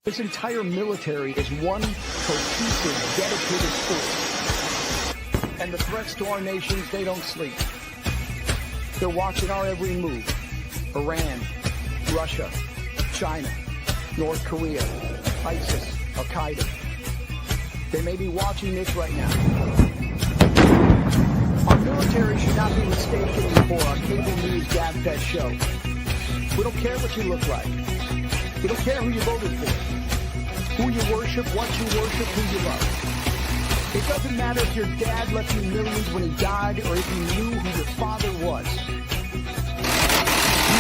This entire military is one cohesive, dedicated force. And the threats to our nations, they don't sleep. They're watching our every move. Iran, Russia, China, North Korea, ISIS, Al-Qaeda. They may be watching this right now. Our military should not be mistaken for a cable news gab-fed show. We don't care what you look like. We don't care who you voted for, who you worship, what you worship, who you love. It doesn't matter if your dad left you millions when he died or if you knew who your father was. You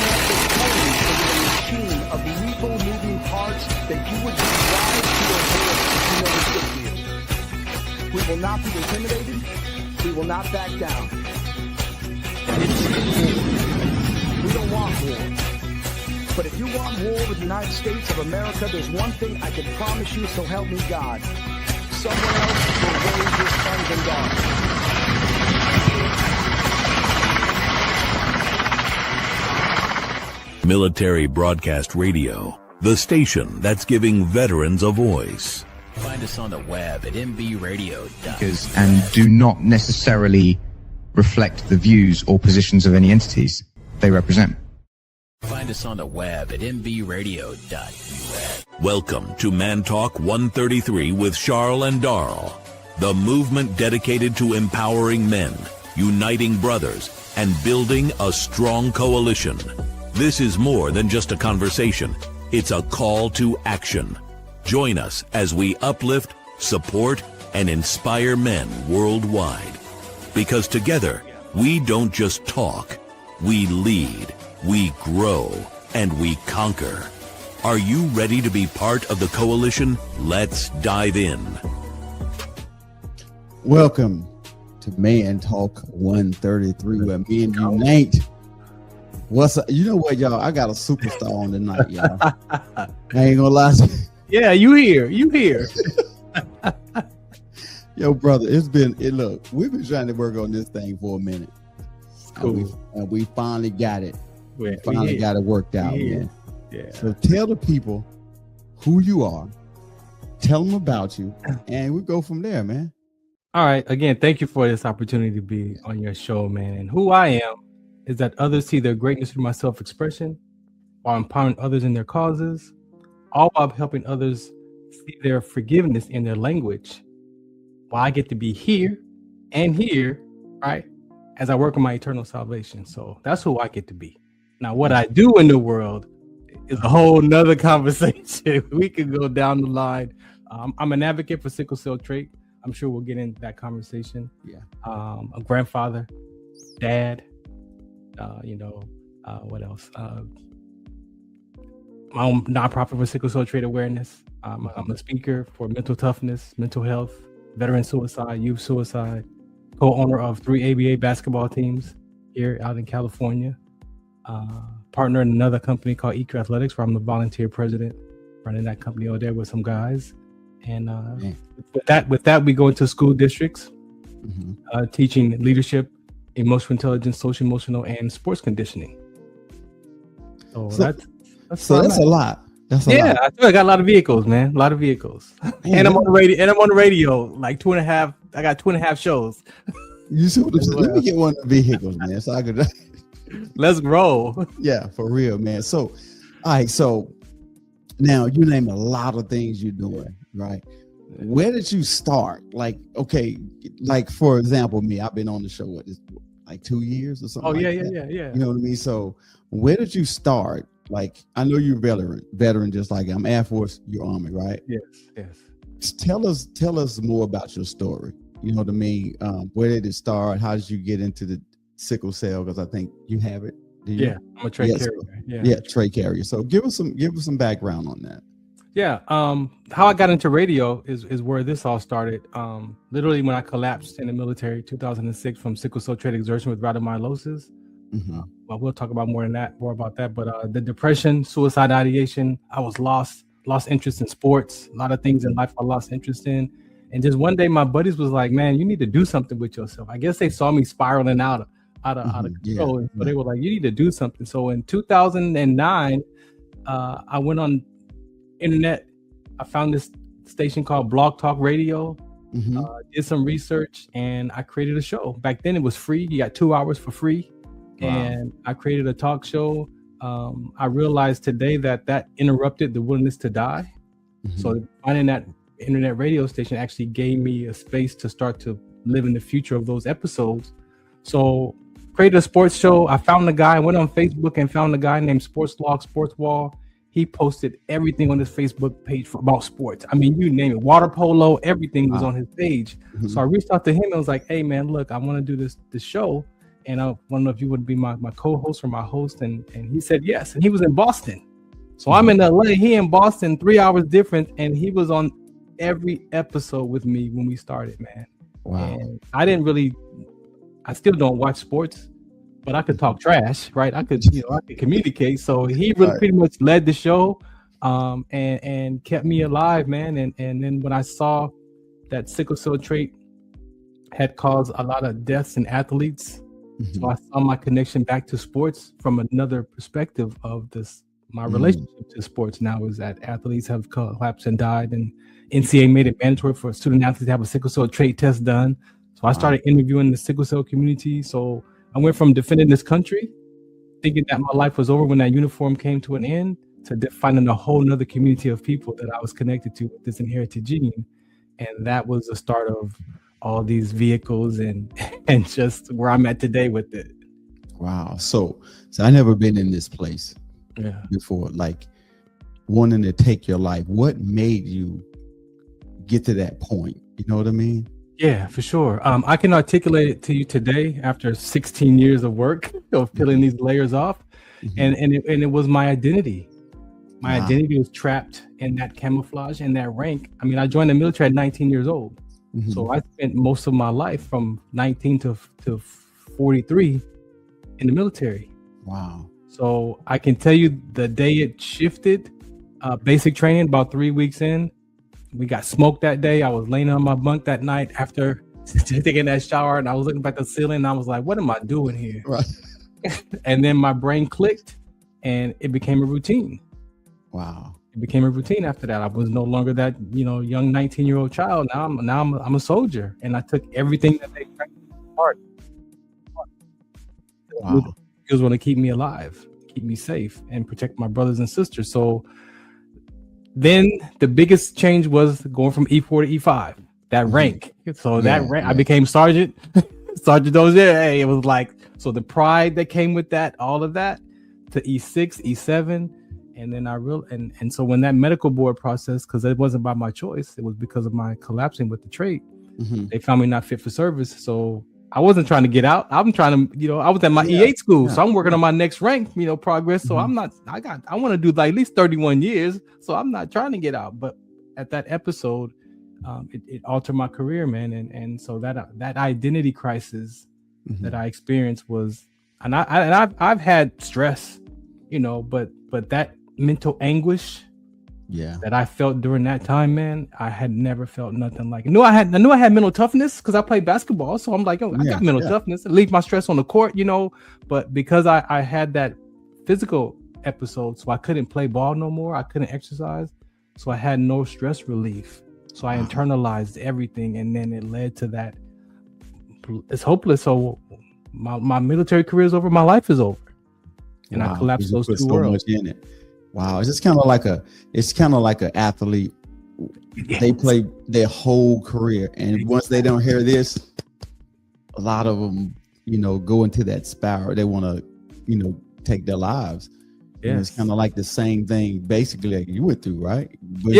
have the code for your machine of lethal moving parts that you would be wise to avoid if you never stood here. We will not be intimidated. We will not back down. We don't want war. But if you want war with the United States of America, there's one thing I can promise you, so help me God. Someone else will raise your sons and daughters. Military Broadcast Radio, the station that's giving veterans a voice. Find us on the web at mbradio.com. And do not necessarily reflect the views or positions of any entities they represent. Find us on the web at mbradio.us. Welcome to Man Ta1k 133 with Sharl and Darl, the movement dedicated to empowering men, uniting brothers, and building a strong coalition. This is more than just a conversation. It's a call to action. Join us as we uplift, support, and inspire men worldwide. Because together, we don't just talk, we lead. We grow, and we conquer. Are you ready to be part of the coalition? Let's dive in. Welcome to Man Ta1k 133, where men unite. What's up? You know what, y'all? I got a superstar on tonight, y'all. I ain't gonna lie to you. Yeah, you here. Yo, brother, look, we've been trying to work on this thing for a minute. Cool. And we finally got it. We finally got it worked out, man. Yeah. So tell the people who you are, tell them about you, and we go from there, man. All right. Again, thank you for this opportunity to be on your show, man. And who I am is that others see their greatness through my self-expression, while empowering others in their causes, all while helping others see their forgiveness in their language. While I get to be here and here, right, as I work on my eternal salvation. So that's who I get to be. Now, what I do in the world is a whole nother conversation. We could go down the line. I'm an advocate for sickle cell trait. I'm sure we'll get into that conversation. Yeah. A grandfather, dad, what else? My own nonprofit for sickle cell trait awareness. I'm a speaker for mental toughness, mental health, veteran suicide, youth suicide, co-owner of 3 ABA basketball teams here out in California. Partner in another company called EQ Athletics, where I'm the volunteer president, running that company over there with some guys. And with that, we go into school districts, teaching leadership, emotional intelligence, social emotional, and sports conditioning. So that's a lot. That's a lot. I feel I got a lot of vehicles, man. A lot of vehicles. And I'm on the radio. And I'm on the radio, like 2.5. I got 2.5 shows. You see what I'm saying? Let me get one of the vehicles, man. So I could. Let's roll. Yeah, for real, man. So, all right. So now you name a lot of things you're doing, right? Where did you start? Like, okay, like for example, me, I've been on the show, like 2 years or something. Oh, yeah. You know what I mean? So where did you start? Like, I know you're veteran, just like I'm Air Force, you're Army, right? Yes. Tell us more about your story. You know what I mean? Where did it start? How did you get into the sickle cell? Because I think you have it. Yeah, I'm a trait carrier. Yeah, trait carrier. So give us some background on that. Yeah. How I got into radio is where this all started. Literally when I collapsed in the military, 2006, from sickle cell trait exertion with rhabdomyolysis. Well, we'll talk about more about that. But the depression, suicide ideation, I was lost interest in sports. A lot of things in life I lost interest in. And just one day, my buddies was like, "Man, you need to do something with yourself." I guess they saw me spiraling out of control. Yeah. So they were like, "You need to do something." So in 2009, I went on internet I found this station called Blog Talk Radio. Mhm. Did some research, and I created a show. Back then, it was free. You got 2 hours for free, and I created a talk show. I realized today that interrupted the willingness to die. So finding that internet radio station actually gave me a space to start to live in the future of those episodes. So created a sports show. I found a guy, went on Facebook and found a guy named Sports Log Sports Wall. He posted everything on his Facebook page about sports. I mean, you name it, water polo, everything was on his page. So I reached out to him and was like, hey man, look, I want to do this show. And I want to know if you would be my co-host or my host. And he said yes. And he was in Boston. So I'm in LA, he in Boston, 3 hours different. And he was on every episode with me when we started, man. Wow. And I still don't watch sports, but I could talk trash, right? I could communicate. So he really pretty much led the show, and kept me alive, man. And then when I saw that sickle cell trait had caused a lot of deaths in athletes, so I saw my connection back to sports from another perspective of this. My relationship to sports now is that athletes have collapsed and died, and NCAA made it mandatory for student athletes to have a sickle cell trait test done. So I started interviewing the sickle cell community. So I went from defending this country, thinking that my life was over when that uniform came to an end, to finding a whole nother community of people that I was connected to with this inherited gene. And that was the start of all these vehicles and just where I'm at today with it. Wow. So I never been in this place before, like wanting to take your life. What made you get to that point? You know what I mean? Yeah, for sure. I can articulate it to you today after 16 years of work of peeling these layers off. And it was my identity. My identity was trapped in that camouflage and that rank. I mean, I joined the military at 19 years old. So I spent most of my life from 19 to 43 in the military. Wow. So I can tell you the day it shifted, basic training, about 3 weeks in, we got smoked that day. I was laying on my bunk that night after taking that shower, and I was looking back at the ceiling, and I was like, what am I doing here? Right. And then my brain clicked, and it became a routine. Wow. It became a routine after that. I was no longer that, young 19-year-old child. Now I'm a soldier, and I took everything that they practiced apart. Wow. It was going to keep me alive, keep me safe, and protect my brothers and sisters. So then the biggest change was going from E4 to E5, that rank. So rank, I became Sergeant Dozier. Hey, it was like, so the pride that came with that, all of that, to E6, E7. And then and so when that medical board process, because it wasn't by my choice, it was because of my collapsing with the trait, they found me not fit for service. So I wasn't trying to get out. I'm trying to, I was at my E8 school. So I'm working on my next rank, progress. So I want to do like at least 31 years. So I'm not trying to get out. But at that episode, it altered my career, man. And so that identity crisis that I experienced was, and I've had stress, but that mental anguish that I felt during that time, man, I had never felt nothing like it. I knew I had mental toughness because I played basketball. So I'm like, I got mental toughness. Leave my stress on the court, but because I had that physical episode, so I couldn't play ball no more. I couldn't exercise. So I had no stress relief. So I internalized everything. And then it led to that. It's hopeless. So my military career is over. My life is over. And I collapsed those two worlds. Much in it. Wow, it's just kind of like an athlete. They play their whole career, and once they don't hear this, a lot of them, go into that spiral. They want to, take their lives. Yeah, it's kind of like the same thing, basically, like you went through, right? But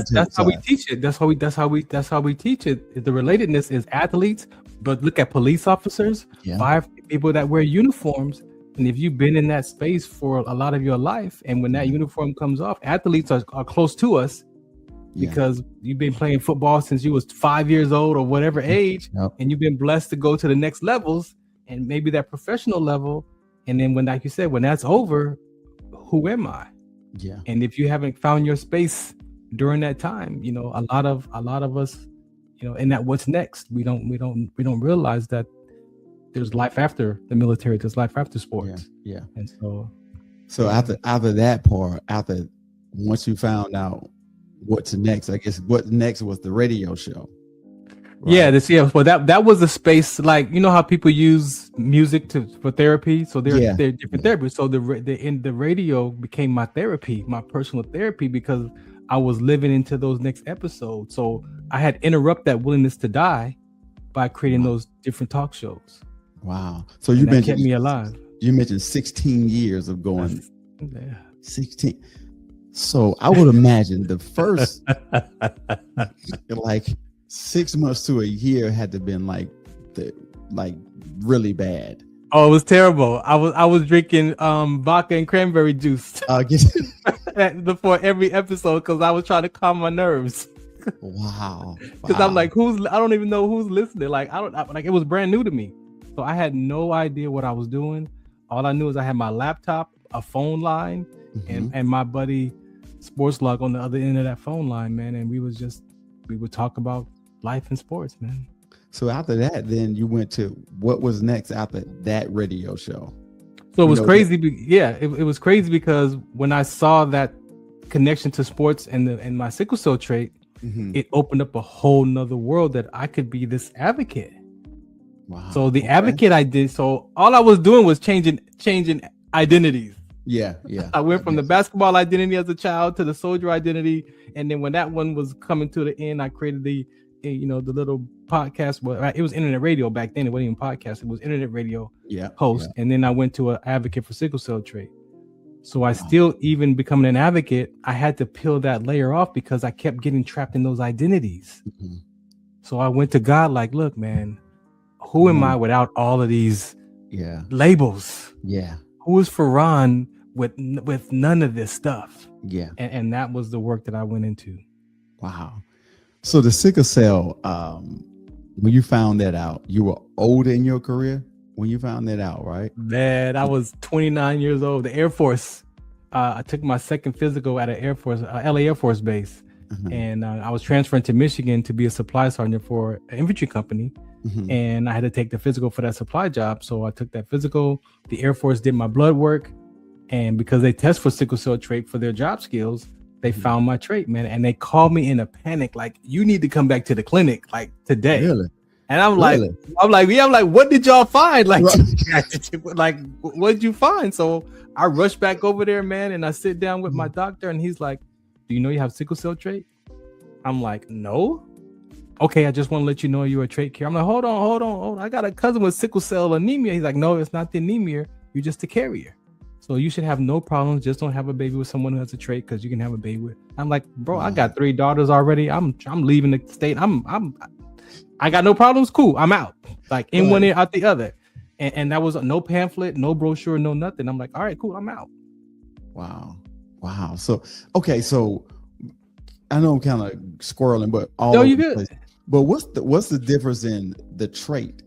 that's how we teach it. That's how we teach it. The relatedness is athletes, but look at police officers, 5 people that wear uniforms. And if you've been in that space for a lot of your life, and when that uniform comes off, athletes are close to us because you've been playing football since you was 5 years old or whatever age, and you've been blessed to go to the next levels and maybe that professional level. And then when, like you said, when that's over, who am I? Yeah. And if you haven't found your space during that time, a lot of us, in that what's next, we don't realize that there's life after the military, there's life after sports. Yeah. And so after that part, once you found out what's next? I guess what next was the radio show. Yeah, well that was the space, like, you know how people use music for therapy, so they're different therapies. So the radio became my therapy, my personal therapy, because I was living into those next episodes. So I had interrupt that willingness to die by creating those different talk shows. Wow. So you mentioned kept me alive. You mentioned 16 years of going. 16. So I would imagine the first like 6 months to a year had to have been like really bad. Oh, it was terrible. I was drinking vodka and cranberry juice before every episode because I was trying to calm my nerves. Wow. Because I'm like, I don't even know who's listening. Like, it was brand new to me. So I had no idea what I was doing. All I knew is I had my laptop, a phone line, and my buddy Sports Log on the other end of that phone line, man. And we would talk about life and sports, man. So after that, then you went to what was next after that radio show? So it was crazy. It was crazy because when I saw that connection to sports and my sickle cell trait, it opened up a whole nother world that I could be this advocate. Wow. So the advocate I did, so all I was doing was changing identities. Yeah. I went from the basketball identity as a child to the soldier identity, and then when that one was coming to the end, I created the little podcast. Well, it was internet radio back then. It wasn't even podcast. It was internet radio host. And then I went to an advocate for sickle cell trait. So I still, even becoming an advocate, I had to peel that layer off because I kept getting trapped in those identities. So I went to God like, look, man, who am I without all of these labels? Yeah. Who is Farron with none of this stuff? Yeah. And that was the work that I went into. Wow. So the sickle cell, when you found that out, you were older in your career when you found that out, right? Man, I was 29 years old. The Air Force, I took my second physical at an Air Force, LA Air Force base. And I was transferring to Michigan to be a supply sergeant for an infantry company. And I had to take the physical for that supply job. So I took that physical. The Air Force did my blood work. And because they test for sickle cell trait for their job skills, they found my trait, man. And they called me in a panic, like, you need to come back to the clinic like today. Really? And I'm like, what did y'all find? Like, like, what did you find? So I rushed back over there, man. And I sit down with my doctor and he's like, do you know you have sickle cell trait? I'm like, no. Okay, I just want to let you know you're a trait carrier. I'm like, hold on. I got a cousin with sickle cell anemia. He's like, no, it's not the anemia. You're just a carrier. So you should have no problems. Just don't have a baby with someone who has a trait because you can have a baby with. I'm like, bro, I got 3 daughters already. I'm leaving the state. I got no problems. Cool. I'm out. Like in one ear, out the other. And that was no pamphlet, no brochure, no nothing. I'm like, all right, cool. I'm out. Wow. So, okay. So I know I'm kind of squirreling, but you good. But what's the difference in the trait?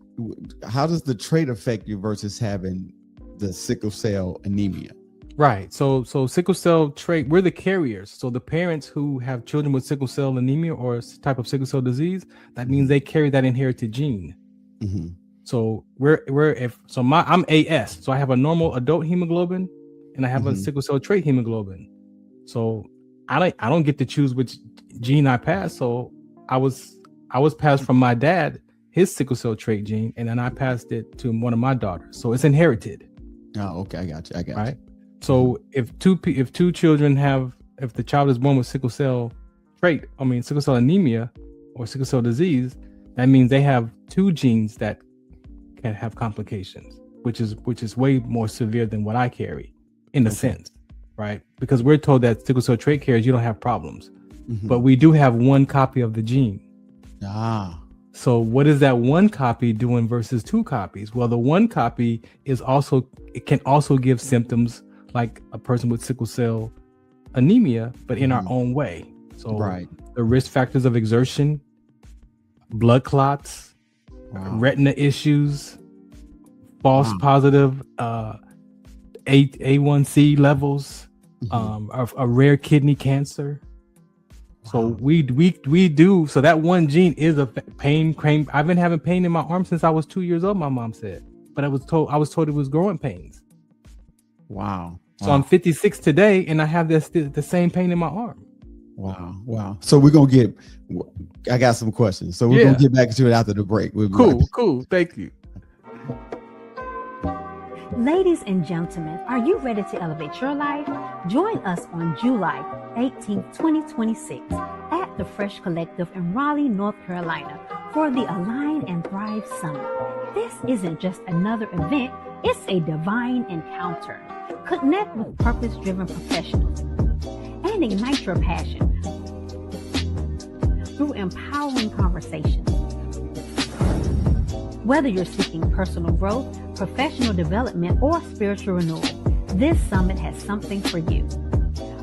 How does the trait affect you versus having the sickle cell anemia? Right. So sickle cell trait, we're the carriers. So the parents who have children with sickle cell anemia or a type of sickle cell disease, that means they carry that inherited gene. So I'm AS. So I have a normal adult hemoglobin and I have a sickle cell trait hemoglobin. So I don't get to choose which gene I pass. So I was passed from my dad, his sickle cell trait gene, and then I passed it to one of my daughters. So it's inherited. Oh, okay. I got you. Right. So if two children if the child is born with sickle cell anemia or sickle cell disease, that means they have 2 genes that can have complications, which is way more severe than what I carry in a sense, right? Because we're told that sickle cell trait carriers, you don't have problems, but we do have 1 copy of the gene. So what is that 1 copy doing versus 2 copies? Well, the 1 copy it can also give symptoms like a person with sickle cell anemia, but in our own way. So the risk factors of exertion, blood clots, retina issues, false positive A1C levels, a rare kidney cancer. So we do. So that 1 gene is a pain. I've been having pain in my arm since I was 2 years old, my mom said, but I was told it was growing pains. Wow. So I'm 56 today and I have the same pain in my arm. Wow. So we're gonna get. I got some questions. So we're gonna get back to it after the break. We'll be right back. Cool. Thank you. Ladies and gentlemen, are you ready to elevate your life? Join us on July 18th, 2026 at the Fresh Collective in Raleigh, North Carolina for the Align and Thrive Summit. This isn't just another event, it's a divine encounter. Connect with purpose-driven professionals and ignite your passion through empowering conversations. Whether you're seeking personal growth, professional development, or spiritual renewal, this summit has something for you.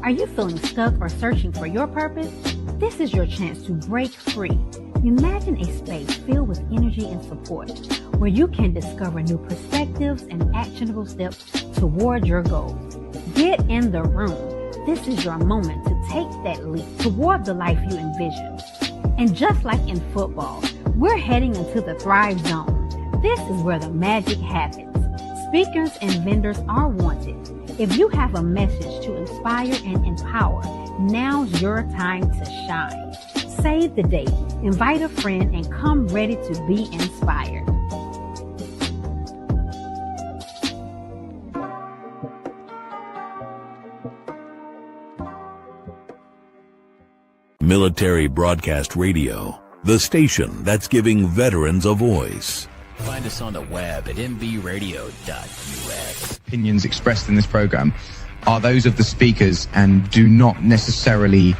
Are you feeling stuck or searching for your purpose? This is your chance to break free. Imagine a space filled with energy and support, where you can discover new perspectives and actionable steps toward your goals. Get in the room. This is your moment to take that leap toward the life you envision. And just like in football, we're heading into the Thrive Zone. This is where the magic happens. Speakers and vendors are wanted. If you have a message to inspire and empower, now's your time to shine. Save the date, invite a friend, and come ready to be inspired. Military Broadcast Radio, the station that's giving veterans a voice. Find us on the web at mbradio.us. Opinions expressed in this program are those of the speakers and do not necessarily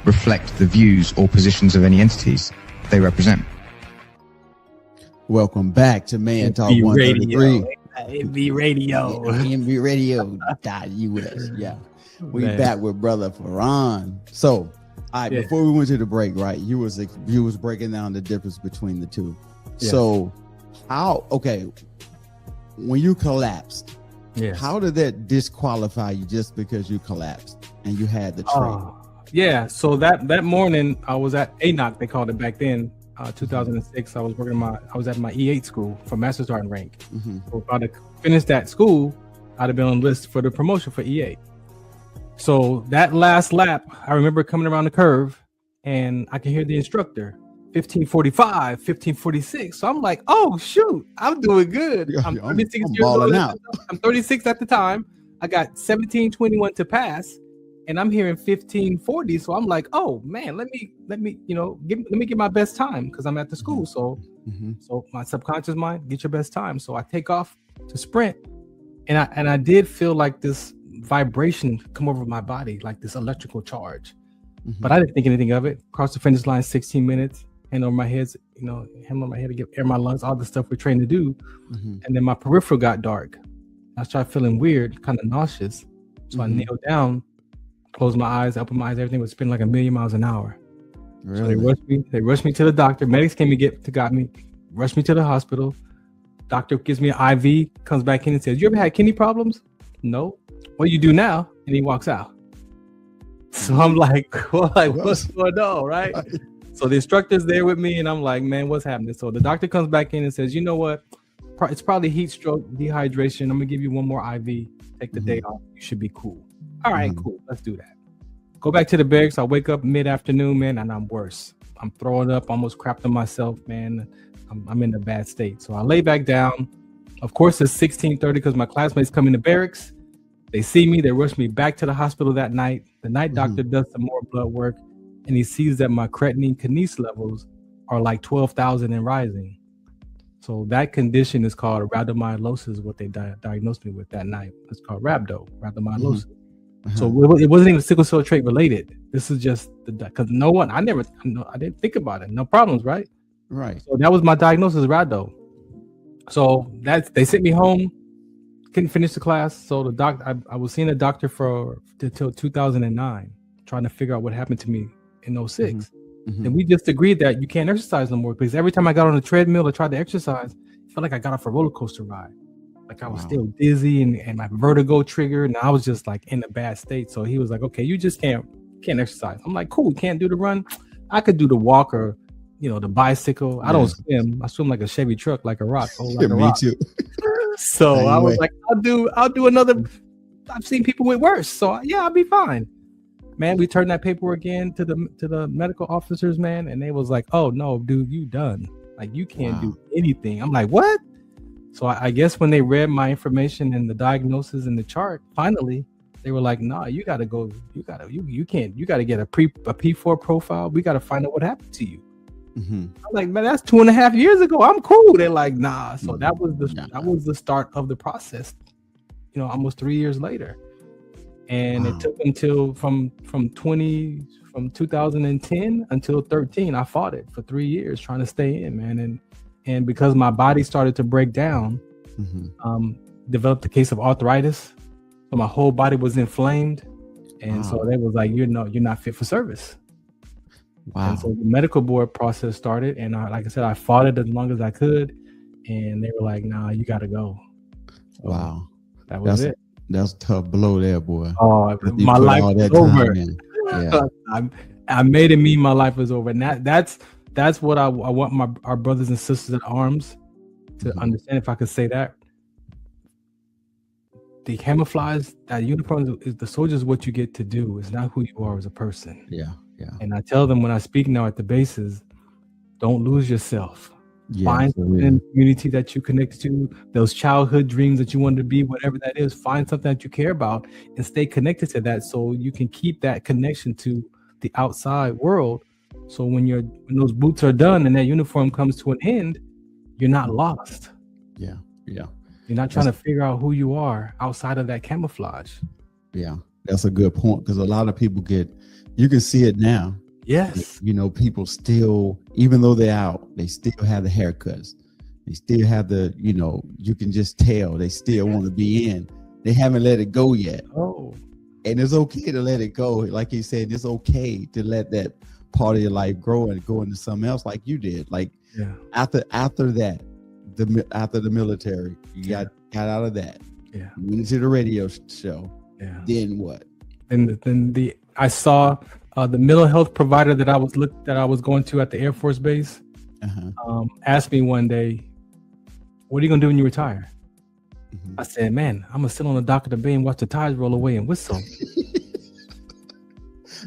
reflect the views or positions of any entities they represent. Welcome back to Man Talk 133. MB Radio. MBRadio.us. Yeah. We back with brother Farron. So, all right, before we went to the break, right, you was breaking down the difference between the two. Yes. So, when you collapsed, how did that disqualify you just because you collapsed and you had the trait? So that morning I was at ANOC, they called it back then, 2006. I was at my E8 school for Master Sergeant rank. So if I'd have finished that school, I'd have been on the list for the promotion for E8. So that last lap, I remember coming around the curve and I could hear the instructor, 1545, 1546. So I'm like, oh shoot, I'm doing good. I'm 36 years old. I'm 36 at the time. I got 1721 to pass, and I'm hearing 1540. So I'm like, oh man, let me get my best time because I'm at the school. So my subconscious mind, get your best time. So I take off to sprint, and I did feel like this vibration come over my body, like this electrical charge. But I didn't think anything of it. Cross the finish line, 16 minutes, hand on my head, hand on my head to get air in my lungs, all the stuff we're trained to do. And then my peripheral got dark. I started feeling weird, kind of nauseous. So I kneeled down, closed my eyes, opened my eyes, everything was spinning like 1,000,000 miles an hour. Really? So they rushed me to the doctor. Medics came and got me, rushed me to the hospital. Doctor gives me an IV, comes back in and says, you ever had kidney problems? No. What you do now? And he walks out. So I'm like, what's going on, right? So the instructor's there with me, and I'm like, man, what's happening? So the doctor comes back in and says, you know what? It's probably heat stroke, dehydration. I'm gonna give you one more IV. Take the day off. You should be cool. All right, cool. Let's do that. Go back to the barracks. I wake up mid-afternoon, man, and I'm worse. I'm throwing up, almost crapped on myself, man. I'm in a bad state. So I lay back down. Of course, it's 16:30 because my classmates come in the barracks. They see me. They rush me back to the hospital that night. The night doctor does some more blood work, and he sees that my creatinine kinase levels are like 12,000 and rising. So that condition is called rhabdomyolysis, what they diagnosed me with that night. It's called rhabdomyolysis. So it wasn't even sickle cell trait related. This is just because I didn't think about it. No problems, right? Right. So that was my diagnosis, rhabdo. So they sent me home. Couldn't finish the class. So the doctor, I was seeing a doctor until 2009, trying to figure out what happened to me in 06. And we just agreed that you can't exercise no more because every time I got on the treadmill or tried to exercise, I felt like I got off a roller coaster ride. Like I was still dizzy and my vertigo triggered, and I was just like in a bad state. So he was like, okay, you just can't exercise. I'm like, cool, can't do the run. I could do the walk or, the bicycle. I don't swim. I swim like a Chevy truck, like a rock. Me too. So I was like, I'll do another. I've seen people with worse. So yeah, I'll be fine. Man, we turned that paperwork in to the medical officers, man, and they was like, "Oh no, dude, you done. Like you can't do anything." I'm like, "What?" So I guess when they read my information and the diagnosis and the chart, finally they were like, "Nah, you gotta go. You gotta get a P4 profile. We gotta find out what happened to you." I'm like, "Man, that's 2.5 years ago. I'm cool." They're like, "Nah." So that was the start of the process. You know, almost 3 years later. And it took until from 2010 until 13, I fought it for 3 years trying to stay in, man. And because my body started to break down, developed a case of arthritis. So my whole body was inflamed. And so they was like, you're not fit for service. Wow. And so the medical board process started. And like I said, I fought it as long as I could. And they were like, nah, you got to go. So wow. That was it. That's a tough blow there, boy. Oh, my life is over. Yeah. I made it mean my life is over. And that's what I want our brothers and sisters in arms to understand, if I could say that. The camouflage, that uniform is the soldiers, what you get to do. It's not who you are as a person. Yeah. And I tell them when I speak now at the bases, don't lose yourself. Find something in the community that you connect to, those childhood dreams that you wanted to be, whatever that is. Find something that you care about and stay connected to that, so you can keep that connection to the outside world. So when those boots are done and that uniform comes to an end, you're not lost. Yeah. You're not trying to figure out who you are outside of that camouflage. Yeah, that's a good point, because a lot of people you can see it now. Yes. You know, people still, even though they're out, they still have the haircuts. They still have the, you can just tell they still want to be in. They haven't let it go yet. Oh. And it's okay to let it go. Like you said, it's okay to let that part of your life grow and go into something else like you did. Like after that, after the military, you got out of that. Yeah. You went into the radio show. Yeah. Then what? Then I saw the mental health provider that I was going to at the Air Force Base asked me one day, "What are you gonna do when you retire?" I said, "Man, I'm gonna sit on the dock of the bay and watch the tides roll away and whistle."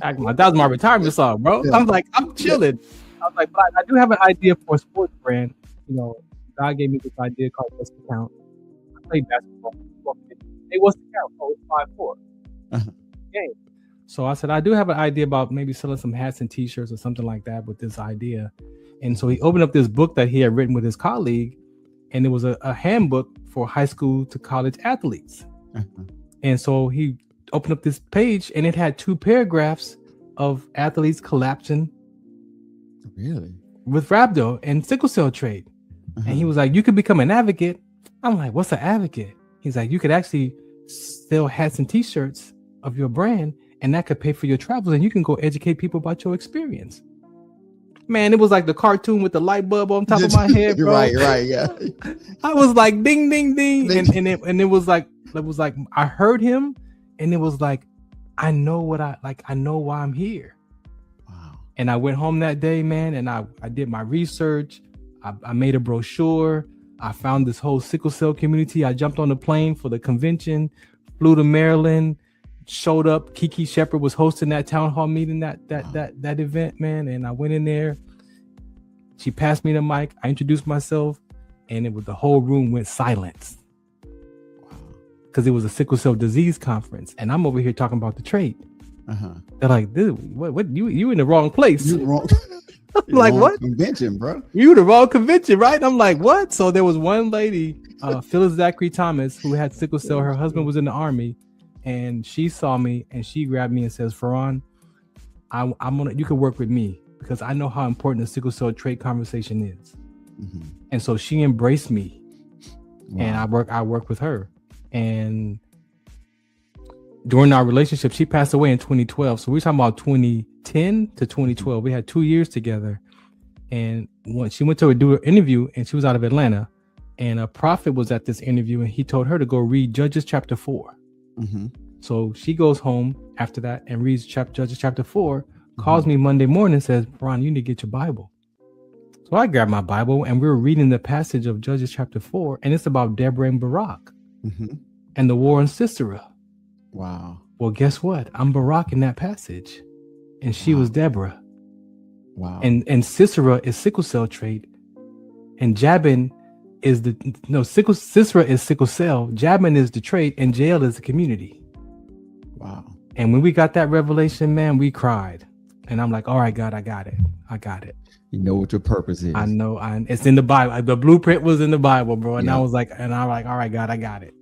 That was my retirement song, bro. I'm like, I'm chilling. I was like, but I do have an idea for a sports brand. God gave me this idea called What's the Count. I played basketball. Hey, what's the count? Oh, it's 5-4. Game. So I said, I do have an idea about maybe selling some hats and t-shirts or something like that with this idea. And so he opened up this book that he had written with his colleague, and it was a handbook for high school to college athletes. And so he opened up this page, and it had 2 paragraphs of athletes collapsing with rhabdo and sickle cell trait. And he was like, you could become an advocate. I'm like, what's an advocate? He's like, you could actually sell hats and t-shirts of your brand, and that could pay for your travels, and you can go educate people about your experience. Man, it was like the cartoon with the light bulb on top of my head, bro. Right, yeah. I was like, ding, ding, ding, and it was like I heard him, and it was like, I know why I'm here. Wow. And I went home that day, man, and I did my research. I made a brochure. I found this whole sickle cell community. I jumped on the plane for the convention, flew to Maryland, showed up. Kiki Shepard was hosting that town hall meeting, that event, man. And I went in there. She passed me the mic. I introduced myself, and the whole room went silent. Because it was a sickle cell disease conference, and I'm over here talking about the trait. They're like, dude, what? You in the wrong place. You wrong. I'm like, what convention, bro? You the wrong convention, right? I'm like, what? So there was one lady, Phyllis Zachary Thomas, who had sickle cell. Her husband was in the Army, and she saw me and she grabbed me and says, "Farron, you can work with me because I know how important the sickle cell trait conversation is." And so she embraced me, and I work with her. And during our relationship, she passed away in 2012. So we're talking about 2010 to 2012. We had 2 years together. And when she went to do an interview, and she was out of Atlanta, and a prophet was at this interview, and he told her to go read Judges chapter 4. So she goes home after that and reads Judges chapter 4, calls me Monday morning and says, "Ron, you need to get your Bible." So I grabbed my Bible, and we were reading the passage of Judges chapter 4, and it's about Deborah and Barak and the war in Sisera. Wow. Well, guess what? I'm Barak in that passage, and she was Deborah. Wow. And Sisera is sickle cell trait, and Jabin is Sisera is sickle cell, Jabin is the trait, and Jael is the community. Wow. And when we got that revelation, man, we cried. And I'm like, all right, God, I got it. You know what your purpose is. I know. It's in the Bible. The blueprint was in the Bible, bro. And Yeah. I'm like, all right, God, I got it.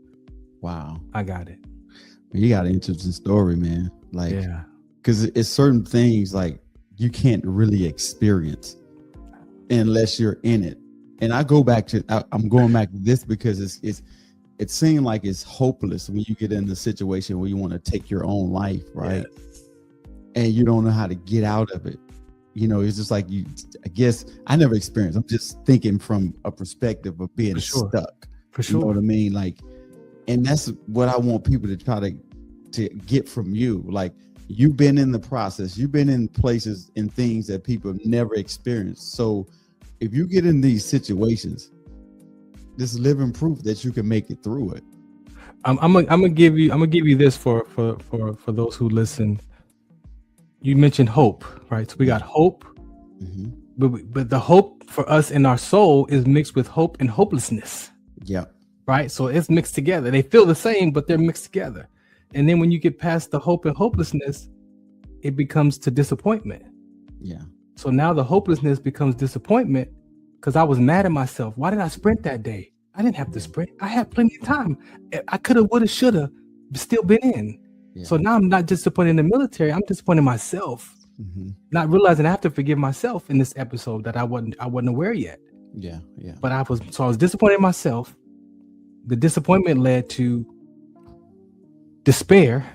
Wow. I got it. You got an interesting story, man. Like, Yeah. because it's certain things like you can't really experience unless you're in it. And I go back to, I'm going back to this because it seems like it's hopeless when you get in a situation where you want to take your own life, right? Yes. And you don't know how to get out of it. You know, it's just like I guess I never experienced. I'm just thinking from a perspective of being stuck. For You know what I mean? Like, and that's what I want people to try to get from you. Like, you've been in the process, you've been in places and things that people have never experienced. So if you get in these situations, this is living proof that you can make it through it. I'm gonna give you this for those who listen. You mentioned hope, right? So we got hope, but the hope for us in our soul is mixed with hope and hopelessness. Yeah. Right. So it's mixed together. They feel the same, but they're mixed together. And then when you get past the hope and hopelessness, it becomes to disappointment. Yeah. So now the hopelessness becomes disappointment because I was mad at myself. Why did I sprint that day? I didn't have to sprint. I had plenty of time. I could have, would have, should have still been in. Yeah. So now I'm not disappointed in the military. I'm disappointed in myself, not realizing I have to forgive myself in this episode that I wasn't aware yet. Yeah. Yeah. But I was disappointed in myself. The disappointment led to despair.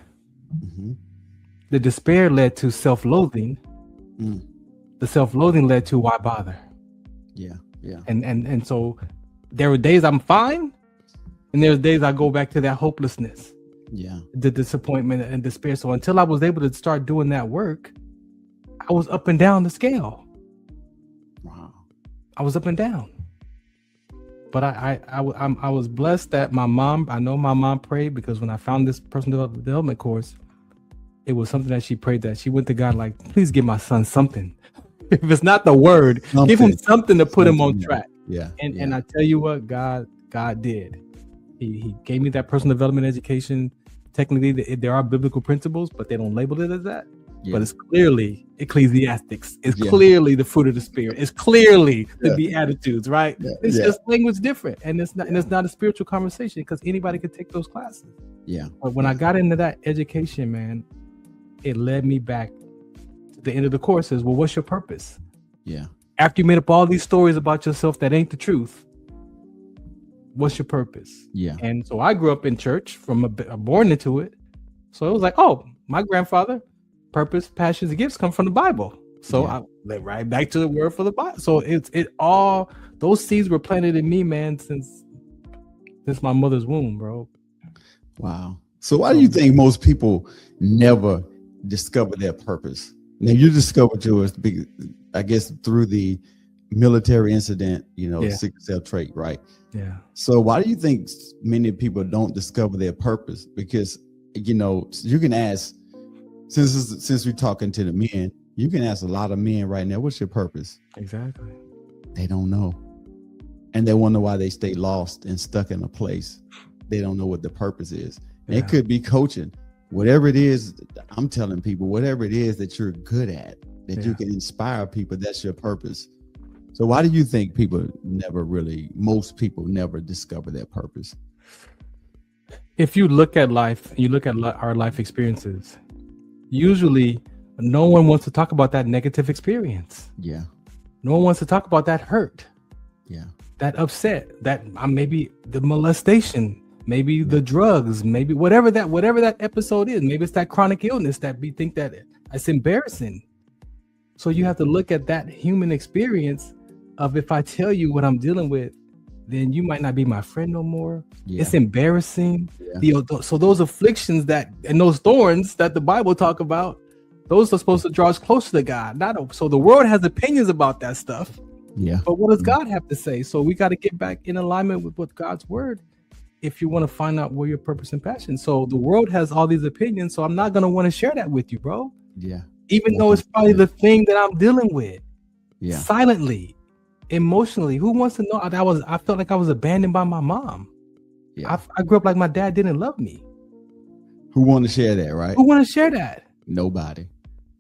The despair led to self-loathing. The self-loathing led to why bother? Yeah. Yeah. And so there were days I'm fine, and there's days I go back to that hopelessness. Yeah. The disappointment and despair. So until I was able to start doing that work, I was up and down the scale. Wow. I was up and down. But I was blessed that my mom prayed, because when I found this personal development course, it was something that she prayed, that she went to God like, please give my son something. If it's not the word, give him something to put him on track. Yeah. And I tell you what, God did. He gave me that personal development education. Technically, there are biblical principles, but they don't label it as that. Yeah. But it's clearly Ecclesiastics. It's clearly the fruit of the Spirit. It's clearly the Beatitudes, right? It's just language different, and it's not a spiritual conversation, because anybody could take those classes. Yeah. But when I got into that education, man, it led me back to the end of the course. Is, well, what's your purpose? Yeah. After you made up all these stories about yourself that ain't the truth, what's your purpose? Yeah. And so I grew up in church, born into it. So it was like, oh, my grandfather, purpose, passions, and gifts come from the Bible. So I went right back to the word for the Bible. So it all, those seeds were planted in me, man, since my mother's womb, bro. Wow. So why do you think most people never discover their purpose? Now, you discovered yours, I guess, through the military incident, sickle cell trait, right? Yeah. So why do you think many people don't discover their purpose? Because, you can ask, since we're talking to the men, you can ask a lot of men right now, what's your purpose? Exactly. They don't know. And they wonder why they stay lost and stuck in a place. They don't know what the purpose is. Yeah. It could be coaching. Whatever it is, I'm telling people, whatever it is that you're good at, that you can inspire people, that's your purpose. So why do you think most people never discover their purpose? If you look at life, our life experiences, usually no one wants to talk about that negative experience. Yeah. No one wants to talk about that hurt. Yeah. That upset, that maybe the molestation, maybe the drugs, maybe whatever that episode is. Maybe it's that chronic illness that we think that it's embarrassing. So you have to look at that human experience of, if I tell you what I'm dealing with, then you might not be my friend no more. Yeah. It's embarrassing. Yeah. So those afflictions and those thorns that the Bible talk about, those are supposed to draw us closer to God. So the world has opinions about that stuff. Yeah. But what does God have to say? So we got to get back in alignment with what God's word if you want to find out where your purpose and passion. So the world has all these opinions, so I'm not going to want to share that with you, bro. Yeah. Even though it's probably the thing that I'm dealing with. Yeah. Silently, emotionally. Who wants to know? I felt like I was abandoned by my mom. Yeah. I grew up like my dad didn't love me. Who want to share that, right? Who want to share that? Nobody.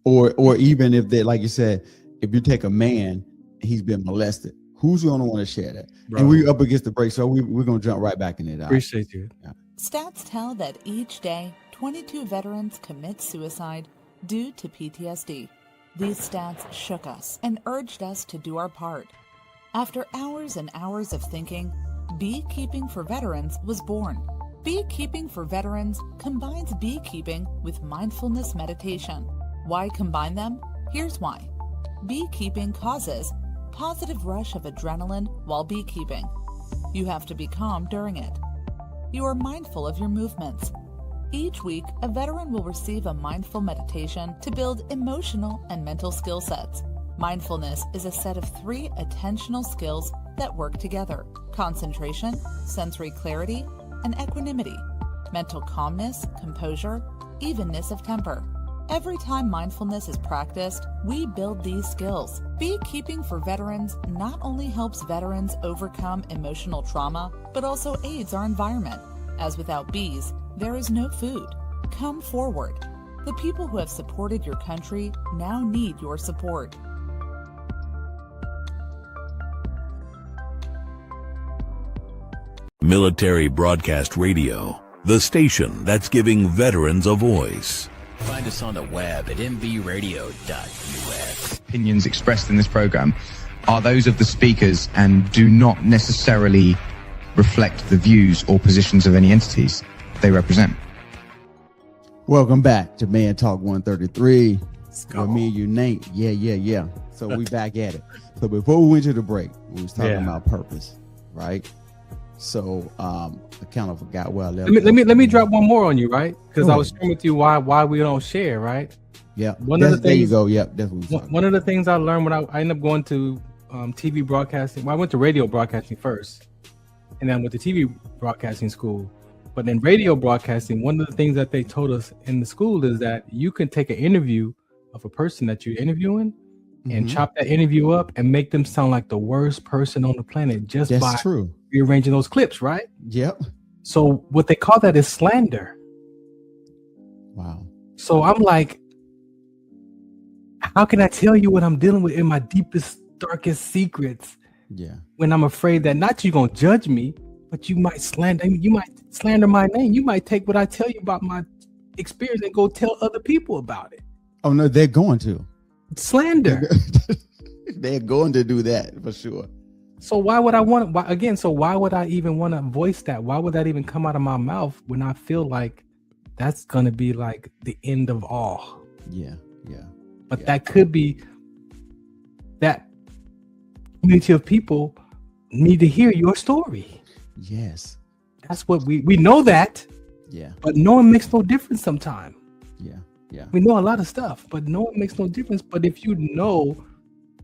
Or even if they, like you said, if you take a man, he's been molested, who's going to want to share that? Bro. And we're up against the break, so we're going to jump right back in it. Appreciate you. Yeah. Stats tell that each day, 22 veterans commit suicide due to PTSD. These stats shook us and urged us to do our part. After hours and hours of thinking, Beekeeping for Veterans was born. Beekeeping for Veterans combines beekeeping with mindfulness meditation. Why combine them? Here's why. Beekeeping causes positive rush of adrenaline while beekeeping. You have to be calm during it. You are mindful of your movements. Each week, a veteran will receive a mindful meditation to build emotional and mental skill sets. Mindfulness is a set of 3 attentional skills that work together: concentration, sensory clarity, and equanimity, mental calmness, composure, evenness of temper. Every time mindfulness is practiced, we build these skills. Beekeeping for Veterans not only helps veterans overcome emotional trauma, but also aids our environment, as without bees, there is no food. Come forward. The people who have supported your country now need your support. Military Broadcast Radio, the station that's giving veterans a voice. Find us on the web at mbradio.us. Opinions expressed in this program are those of the speakers and do not necessarily reflect the views or positions of any entities they represent. Welcome back to Man Ta1k 133. With me and you, Nate. Yeah. So we back at it. So before we went to the break, we was talking about purpose, right? So I kind of forgot where I left. Let me drop one more on you, right? Because I was sharing with you why we don't share, right? Yeah. There you go. Yep. That's what one of the things I learned when I ended up going to TV broadcasting. Well, I went to radio broadcasting first, and then I went to TV broadcasting school. But in radio broadcasting, one of the things that they told us in the school is that you can take an interview of a person that you're interviewing and chop that interview up and make them sound like the worst person on the planet just by rearranging those clips, right? Yep. So what they call that is slander. Wow. So I'm like, how can I tell you what I'm dealing with in my deepest, darkest secrets? Yeah. When I'm afraid that not you're gonna judge me, but you might slander my name. You might take what I tell you about my experience and go tell other people about it. Oh no, they're going to slander. They're going to do that for sure. So why would I want to, so why would I even want to voice that? Why would that even come out of my mouth when I feel like that's going to be like the end of all? Yeah. But that could be that community of people need to hear your story. Yes. That's what we know that. Yeah. But knowing makes no difference sometimes. Yeah. We know a lot of stuff, but knowing makes no difference. But if you know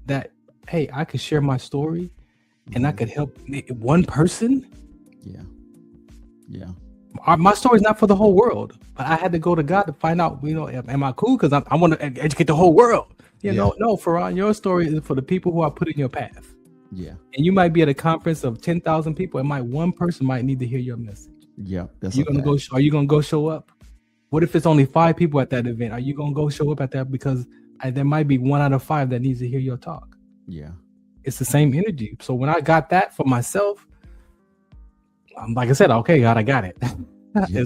that, hey, I could share my story and I could help one person. Yeah. My story is not for the whole world, but I had to go to God to find out, am I cool? Because I want to educate the whole world. No, Farron, your story is for the people who are put in your path. Yeah. And you might be at a conference of 10,000 people, and one person might need to hear your message. Yeah. Are you gonna go show up? What if it's only 5 people at that event? Are you gonna go show up at that? Because there might be 1 out of 5 that needs to hear your talk. Yeah. It's the same energy. So when I got that for myself, like I said, okay, God, I got it.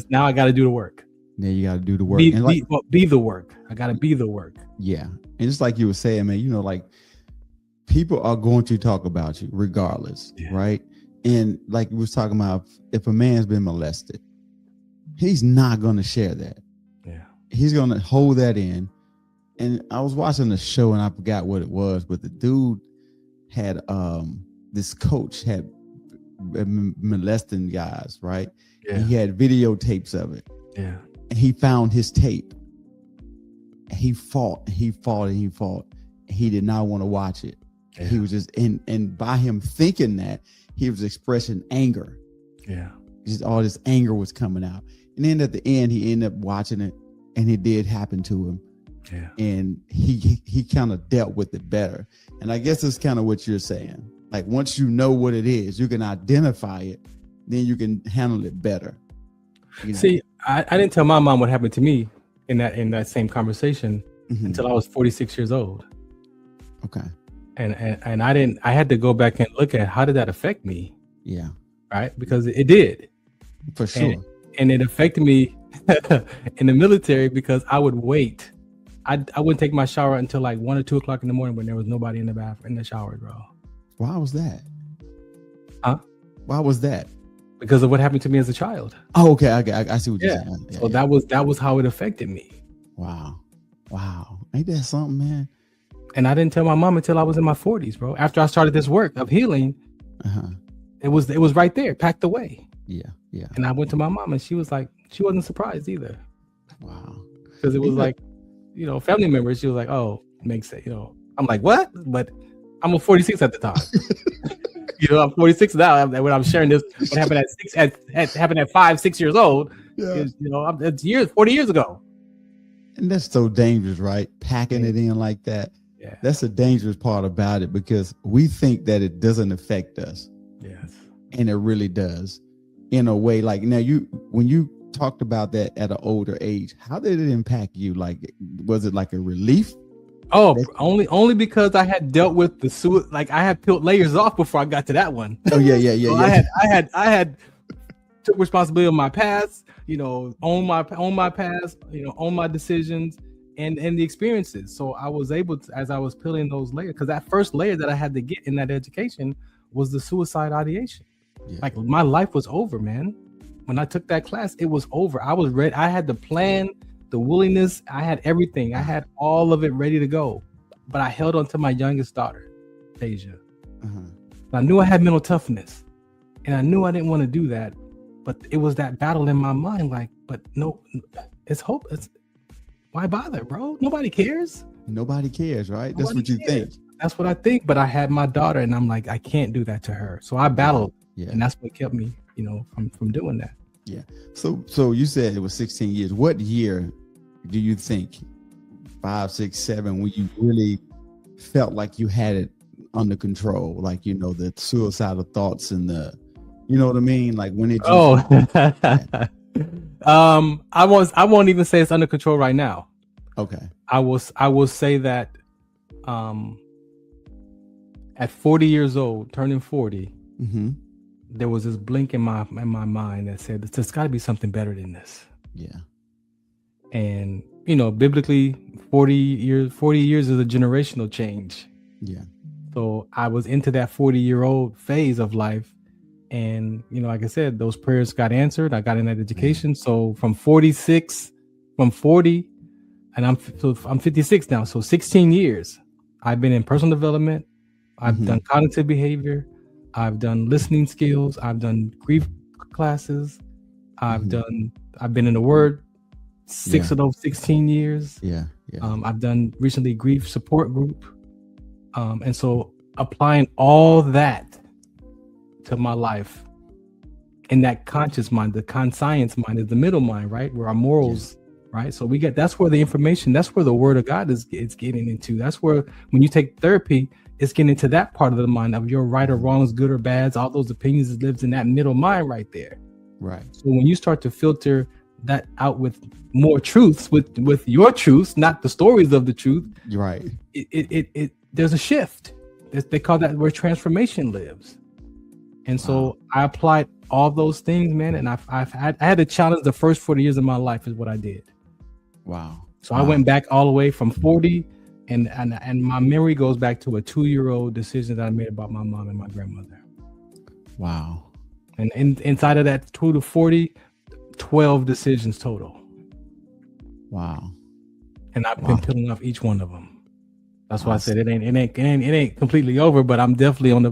Now I got to do the work. Now you got to do the work. Be the work. I got to be the work. Yeah. And just like you were saying, man, like people are going to talk about you regardless, right? And like we was talking about, if a man's been molested, he's not going to share that. Yeah. He's going to hold that in. And I was watching the show and I forgot what it was, but the dude had this coach had been molesting guys, right? Yeah. And he had videotapes of it. Yeah. And he found his tape. He fought. He did not want to watch it. Yeah. He was just and by him thinking that, he was expressing anger. Yeah. just all this anger was coming out. And then at the end, he ended up watching it, and it did happen to him. Yeah. And he kind of dealt with it better. And I guess that's kind of what you're saying. Like once you know what it is, you can identify it, then you can handle it better. You know? See, I didn't tell my mom what happened to me in that same conversation until I was 46 years old. Okay. And I had to go back and look at how did that affect me? Yeah. Right? Because it did. For sure. And it affected me in the military because I would wait. I wouldn't take my shower until like 1 or 2 o'clock in the morning when there was nobody in the bathroom, in the shower, bro. Why was that? Huh? Why was that? Because of what happened to me as a child. Oh, okay. I see what you're saying. So that was how it affected me. Wow. Ain't that something, man? And I didn't tell my mom until I was in my 40s, bro. After I started this work of healing, it was right there, packed away. Yeah. And I went to my mom, and she was like, she wasn't surprised either. Wow. Because it was like, family members. She was like, oh, makes it. I'm like, what? But I'm 46 at the time. I'm 46 now. When I'm sharing this, what happened happened at 5-6 years old. Yeah. It's 40 years ago. And that's so dangerous, right? Packing it in like that. Yeah. That's the dangerous part about it, because we think that it doesn't affect us. Yes. And it really does. In a way, like now when you talked about that at an older age, how did it impact you? Like, was it like a relief? Oh, only because I had dealt with the like I had peeled layers off before I got to that one. Oh yeah. So I had took responsibility of my past, own my past, own my decisions and the experiences. So I was able to, as I was peeling those layers, because that first layer that I had to get in that education was the suicide ideation. Yeah. Like my life was over, man. When I took that class, it was over. I was ready. I had the plan, the willingness. I had everything. I had all of it ready to go. But I held on to my youngest daughter, Asia. I knew I had mental toughness, and I knew I didn't want to do that. But it was that battle in my mind, like, but no, it's hope. Why bother, bro? Nobody cares. Nobody cares, right? That's what you think. That's what I think. But I had my daughter, and I'm like, I can't do that to her. So I battled. Yeah. And that's what kept me, from doing that. Yeah. So you said it was 16 years. What year do you think, 5, 6, 7, when you really felt like you had it under control? Like, the suicidal thoughts and the, you know what I mean? Like when it just, I won't even say it's under control right now. Okay. I will say that at 40 years old, turning 40, there was this blink in my mind that said, there's got to be something better than this. Yeah. And, biblically, 40 years is a generational change. Yeah. So I was into that 40-year-old phase of life. And, like I said, those prayers got answered. I got in that education. So from 40, and I'm 56 now. So 16 years, I've been in personal development. I've done cognitive behavior. I've done listening skills. I've done grief classes. I've been in the Word 6 of those 16 years. Yeah. I've done recently grief support group. And so applying all that to my life in that conscious mind, the conscience mind is the middle mind, right? Where our morals, right? So that's where the information, that's where the Word of God is getting into. That's where, when you take therapy, it's getting into that part of the mind of your right or wrongs, good or bads, all those opinions that lives in that middle mind right there. Right. So when you start to filter that out with more truths, with your truths, not the stories of the truth. Right. It there's a shift. They call that where transformation lives. And so I applied all those things, man. And I had to challenge the first 40 years of my life is what I did. Wow. So I went back all the way from 40. And my memory goes back to a 2-year-old decision that I made about my mom and my grandmother. Wow. And inside of that 2 to 40, 12 decisions total. Wow. And I've been peeling off each one of them. That's why I said it ain't completely over, but I'm definitely I'm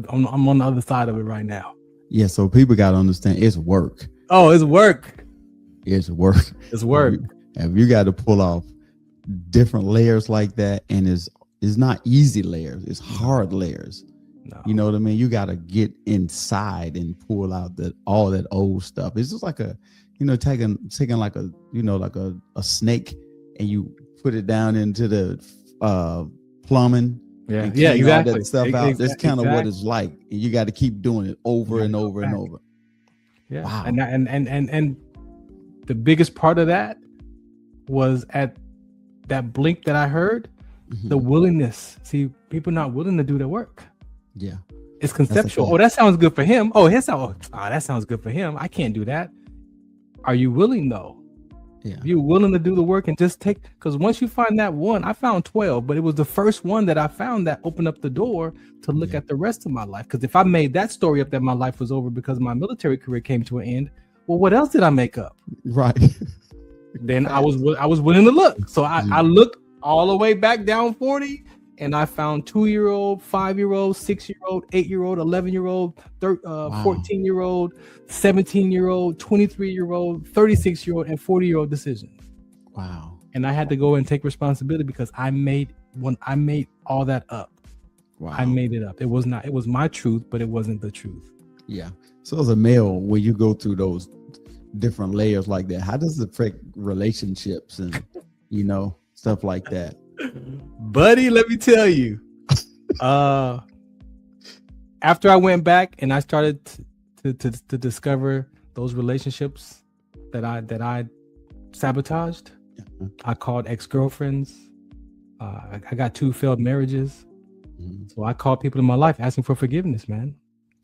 on the other side of it right now. Yeah. So people got to understand it's work. Oh, it's work. It's work. It's work. And you got to pull off different layers like that, and it's not easy layers. It's hard layers. No. You know what I mean? You got to get inside and pull out all that old stuff. It's just like taking like a snake, and you put it down into the plumbing. Yeah, and yeah, clean all exactly. that stuff out. That's kind of what Exactly. it's like. And you got to keep doing it over and over and over. Yeah. Wow. And the biggest part of that was at that blink that I heard, the willingness. See, people not willing to do the work. Yeah. It's conceptual. Oh, that sounds good for him. Oh, that sounds good for him. I can't do that. Are you willing though? Yeah. You're willing to do the work and just take, because once you find that one, I found 12, but it was the first one that I found that opened up the door to look at the rest of my life. Because if I made that story up that my life was over because my military career came to an end, well, what else did I make up? Right. Then I was willing to look. So I looked all the way back down 40, and I found 2-year-old, 5-year-old, 6-year-old, 8-year-old, 11-year-old, 14-year-old, 17-year-old, 23-year-old, 36-year-old, and 40-year-old decisions. Wow. And I had to go and take responsibility because I made all that up. Wow. I made it up. It was my truth, but it wasn't the truth. Yeah. So as a male, when you go through those different layers like that, how does it affect relationships and stuff like that? Buddy, let me tell you. After I went back and I started to discover those relationships that I sabotaged, I called ex-girlfriends. I got 2 failed marriages. So I called people in my life asking for forgiveness, man.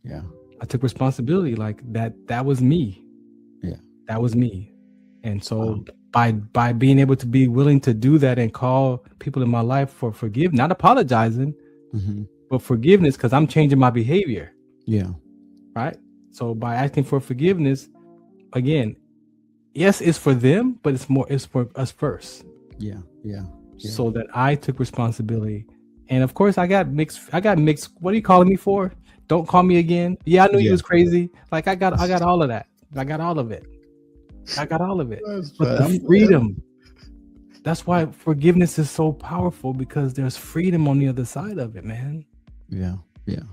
Yeah. I took responsibility. Like that was me. Yeah. That was me. And so by being able to be willing to do that and call people in my life for forgiveness, not apologizing, but forgiveness, because I'm changing my behavior. Yeah. Right. So by asking for forgiveness, again, yes, it's for them, but it's for us first. Yeah. Yeah. So that I took responsibility. And of course I got mixed. What are you calling me for? Don't call me again. Yeah, I knew you was crazy. Like I got all of that. I got all of it. But the freedom. That's why forgiveness is so powerful, because there's freedom on the other side of it, man. Yeah. Yeah.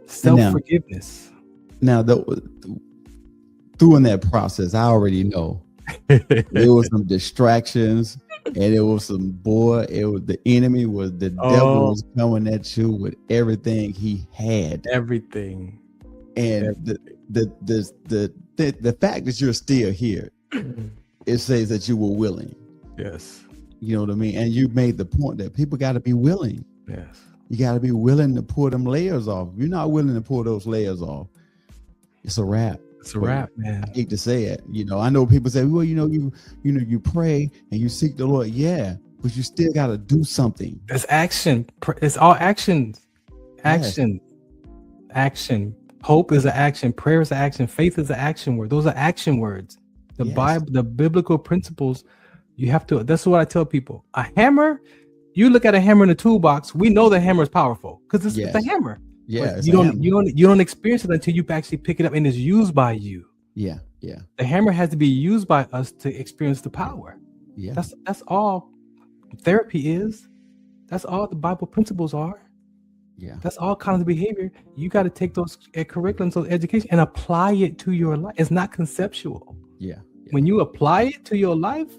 Self-forgiveness. Now, doing that process, I already know there was some distractions, and it was the enemy was the devil was coming at you with everything he had. Everything. And the fact that you're still here, it says that you were willing. Yes. You know what I mean? And you made the point that people got to be willing. Yes. You got to be willing to pull them layers off. If you're not willing to pull those layers off, it's a wrap. It's a wrap, man. I hate to say it. I know people say, well, you pray and you seek the Lord. Yeah, but you still got to do something. It's action. It's all actions. Action. Yes. Action. Hope is an action. Prayer is an action. Faith is an action word. Those are action words. The Bible, the biblical principles, you have to. That's what I tell people. A hammer. You look at a hammer in the toolbox. We know the hammer is powerful because it's a hammer. Yeah, you don't experience it until you actually pick it up and it's used by you. Yeah, yeah. The hammer has to be used by us to experience the power. Yeah, that's all therapy is. That's all the Bible principles are. Yeah, that's all kinds of behavior. You got to take those curriculums, those education, and apply it to your life. It's not conceptual. Yeah. When you apply it to your life,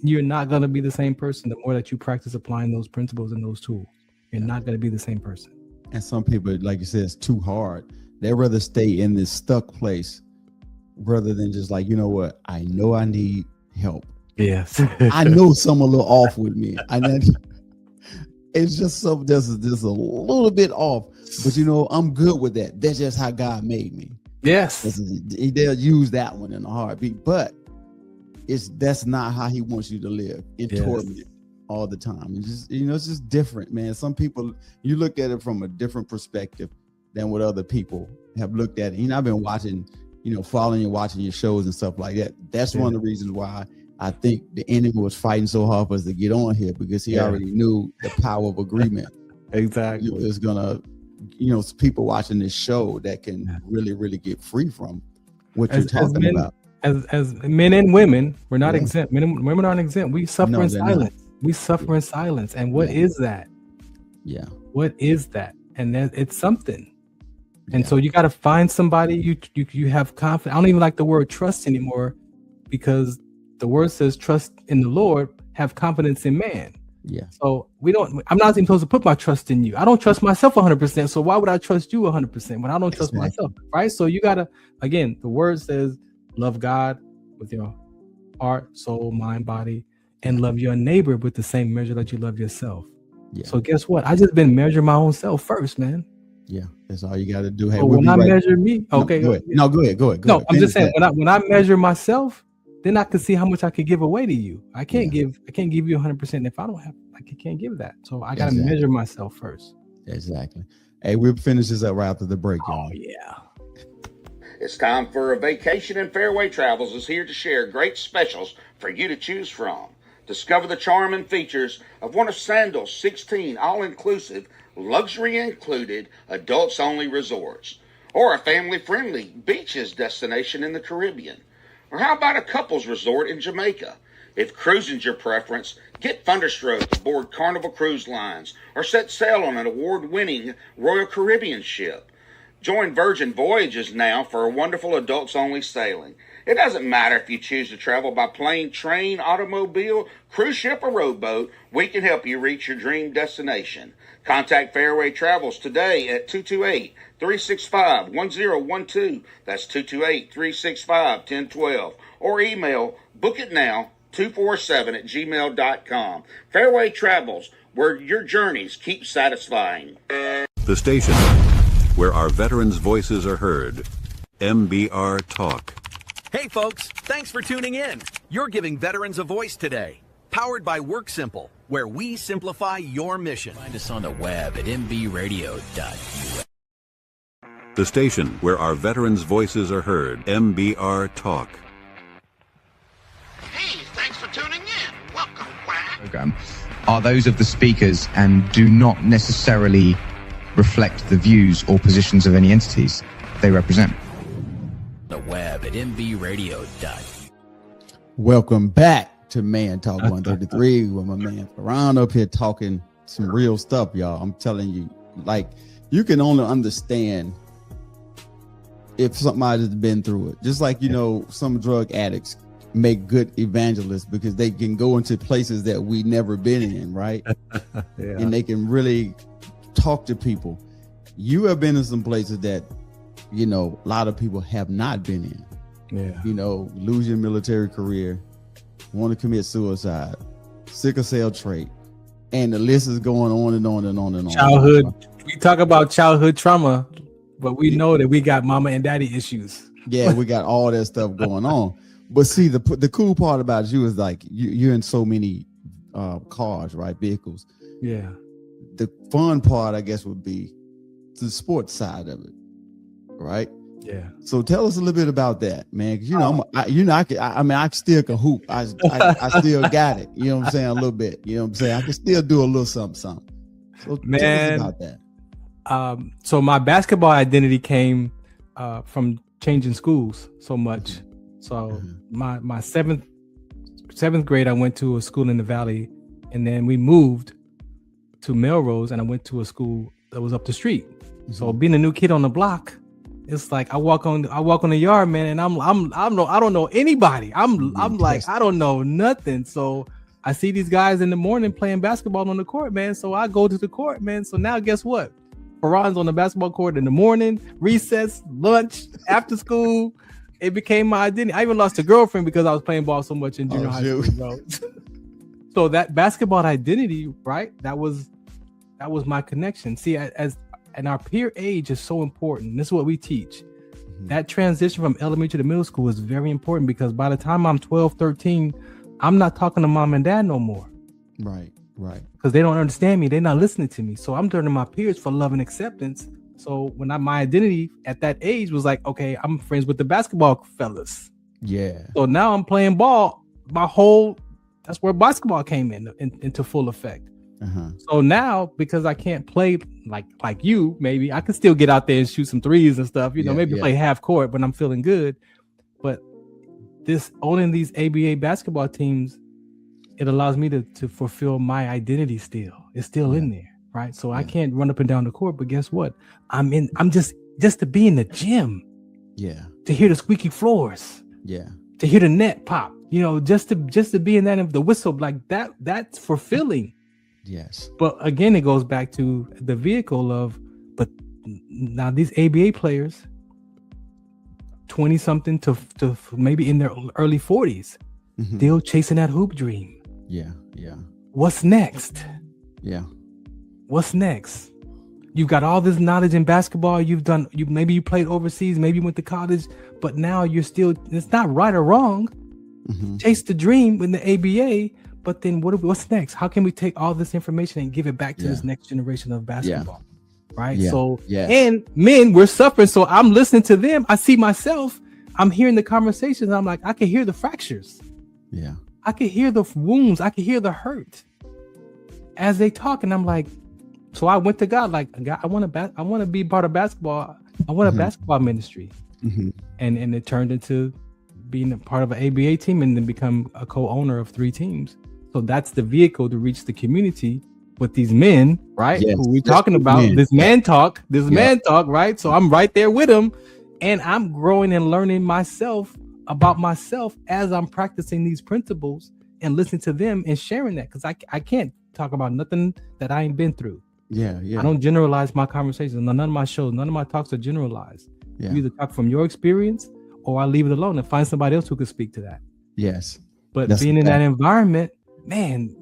you're not going to be the same person. The more that you practice applying those principles and those tools, you're not going to be the same person. And some people, like you said, it's too hard. They'd rather stay in this stuck place rather than just like, you know what? I know I need help. Yes. I know something a little off with me. And then it's just something that's just a little bit off. But I'm good with that. That's just how God made me. Yes. They'll use that one in a heartbeat. But that's not how he wants you to live in torment all the time. It's just different, man. Some people, you look at it from a different perspective than what other people have looked at it. I've been watching, following you, watching your shows and stuff like that. That's one of the reasons why I think the enemy was fighting so hard for us to get on here, because he already knew the power of agreement. Exactly. It's gonna, people watching this show that can really, really get free from what you're talking about. As men and women, we're not exempt. Men and women aren't exempt. We suffer in silence. We suffer in silence. And what is that? Yeah. What is that? and then it's something. And so you got to find somebody you have confidence. I don't even like the word trust anymore, because the word says trust in the Lord, have confidence in man. Yeah. So I'm not even supposed to put my trust in you. I don't trust myself 100%. So why would I trust you 100% when I don't trust myself? Right. So you got to, again, the word says love God with your heart, soul, mind, body, and love your neighbor with the same measure that you love yourself. Yeah. So guess what? I just been measuring my own self first, man. Yeah, that's all you got to do. Hey, so when I measure me, okay, go ahead. No, go ahead. No, I'm just saying when I measure myself, then I can see how much I could give away to you. I can't give you 100% if I don't have. I can't give that. So I got to measure myself first. Exactly. Hey, we'll finish this up right after the break, y'all. Oh yeah. It's time for a vacation, and Fairway Travels is here to share great specials for you to choose from. Discover the charm and features of one of Sandal's 16 all-inclusive, luxury included, adults-only resorts, or a family-friendly beaches destination in the Caribbean. Or how about a couples resort in Jamaica? If cruising's your preference, get thunderstroke aboard Carnival Cruise Lines or set sail on an award-winning Royal Caribbean ship. Join Virgin Voyages now for a wonderful adults-only sailing. It doesn't matter if you choose to travel by plane, train, automobile, cruise ship, or rowboat, we can help you reach your dream destination. Contact Fairway Travels today at 228-365-1012. That's 228-365-1012. Or email bookitnow247@gmail.com. Fairway Travels, where your journeys keep satisfying. The station where our veterans' voices are heard. MBR Talk. Hey folks, thanks for tuning in. You're giving veterans a voice today. Powered by WorkSimple, where we simplify your mission. Find us on the web at mbradio.us. The station where our veterans' voices are heard. MBR Talk. Hey, thanks for tuning in. Welcome, Quack. Program are those of the speakers and do not necessarily reflect the views or positions of any entities they represent. The web at mbradio.us. Welcome back to Man Talk 133 with my man Farron up here talking some real stuff, y'all. I'm telling you, like, you can only understand if somebody's been through it. Just like, you know, some drug addicts make good evangelists because they can go into places that we never been in, right? And they can really talk to people. You have been in some places that, you know, a lot of people have not been in. Yeah. You know, lose your military career, want to commit suicide, sickle cell trait, and the list is going on and on and on and on. Childhood. We talk about childhood trauma, but we know that we got mama and daddy issues. Yeah, we got all that stuff going on. But see, the cool part about you is like you're in so many cars, right? Vehicles. Yeah. The fun part, I guess, would be the sports side of it, right? Yeah. So tell us a little bit about that, man. Cause you know, I still can hoop. I still got it. You know what I'm saying? A little bit. You know what I'm saying? I can still do a little something. So man, tell us about that. So my basketball identity came from changing schools so much. So my seventh grade, I went to a school in the Valley, and then we moved to Melrose, and I went to a school that was up the street. So being a new kid on the block, it's like I walk on the yard, man, and I don't know anybody. I'm like, I don't know nothing. So I see these guys in the morning playing basketball on the court, man. So I go to the court, man. So now guess what? Farron's on the basketball court in the morning, recess, lunch, after school. It became my identity. I even lost a girlfriend because I was playing ball so much in junior high school, bro. So that basketball identity, right? That was my connection. See, and our peer age is so important. This is what we teach. That transition from elementary to middle school is very important, because by the time I'm 12, 13, I'm not talking to mom and dad no more. Right. Because they don't understand me. They're not listening to me. So I'm turning to my peers for love and acceptance. So when my identity at that age was like, okay, I'm friends with the basketball fellas. Yeah. So now I'm playing ball. That's where basketball came into full effect. So now, because I can't play like you, maybe I can still get out there and shoot some threes and stuff, maybe play half court when I'm feeling good. But owning these ABA basketball teams, it allows me to fulfill my identity still. It's still in there. right? So I can't run up and down the court, but guess what? I'm just to be in the gym. Yeah. To hear the squeaky floors. Yeah. To hear the net pop, just to be in that, the whistle, like that's fulfilling. Yes. But again, it goes back to the vehicle of, but now these ABA players, 20 something to maybe in their early 40s, still chasing that hoop dream. Yeah. Yeah. What's next? Yeah. What's next? You've got all this knowledge in basketball. Maybe you played overseas, maybe you went to college, but now you're still, it's not right or wrong. Chase the dream in the ABA, but then what's next? How can we take all this information and give it back to this next generation of basketball? Right? Yeah. So, and men, we're suffering. So I'm listening to them. I see myself. I'm hearing the conversations. I'm like, I can hear the fractures. Yeah. I can hear the wounds. I can hear the hurt as they talk. And I'm like, so I went to God, like, God, I want to be part of basketball. I want a basketball ministry. And it turned into being a part of an ABA team and then become a co-owner of 3 teams. So that's the vehicle to reach the community with these men, right? Yes. Who we're talking about, this man talk, right? So I'm right there with them, and I'm growing and learning myself about myself as I'm practicing these principles and listening to them and sharing that, because I can't talk about nothing that I ain't been through. Yeah. I don't generalize my conversations. None of my shows, none of my talks are generalized. You either talk from your experience or I leave it alone and find somebody else who could speak to that. Yes. But being in that environment, man,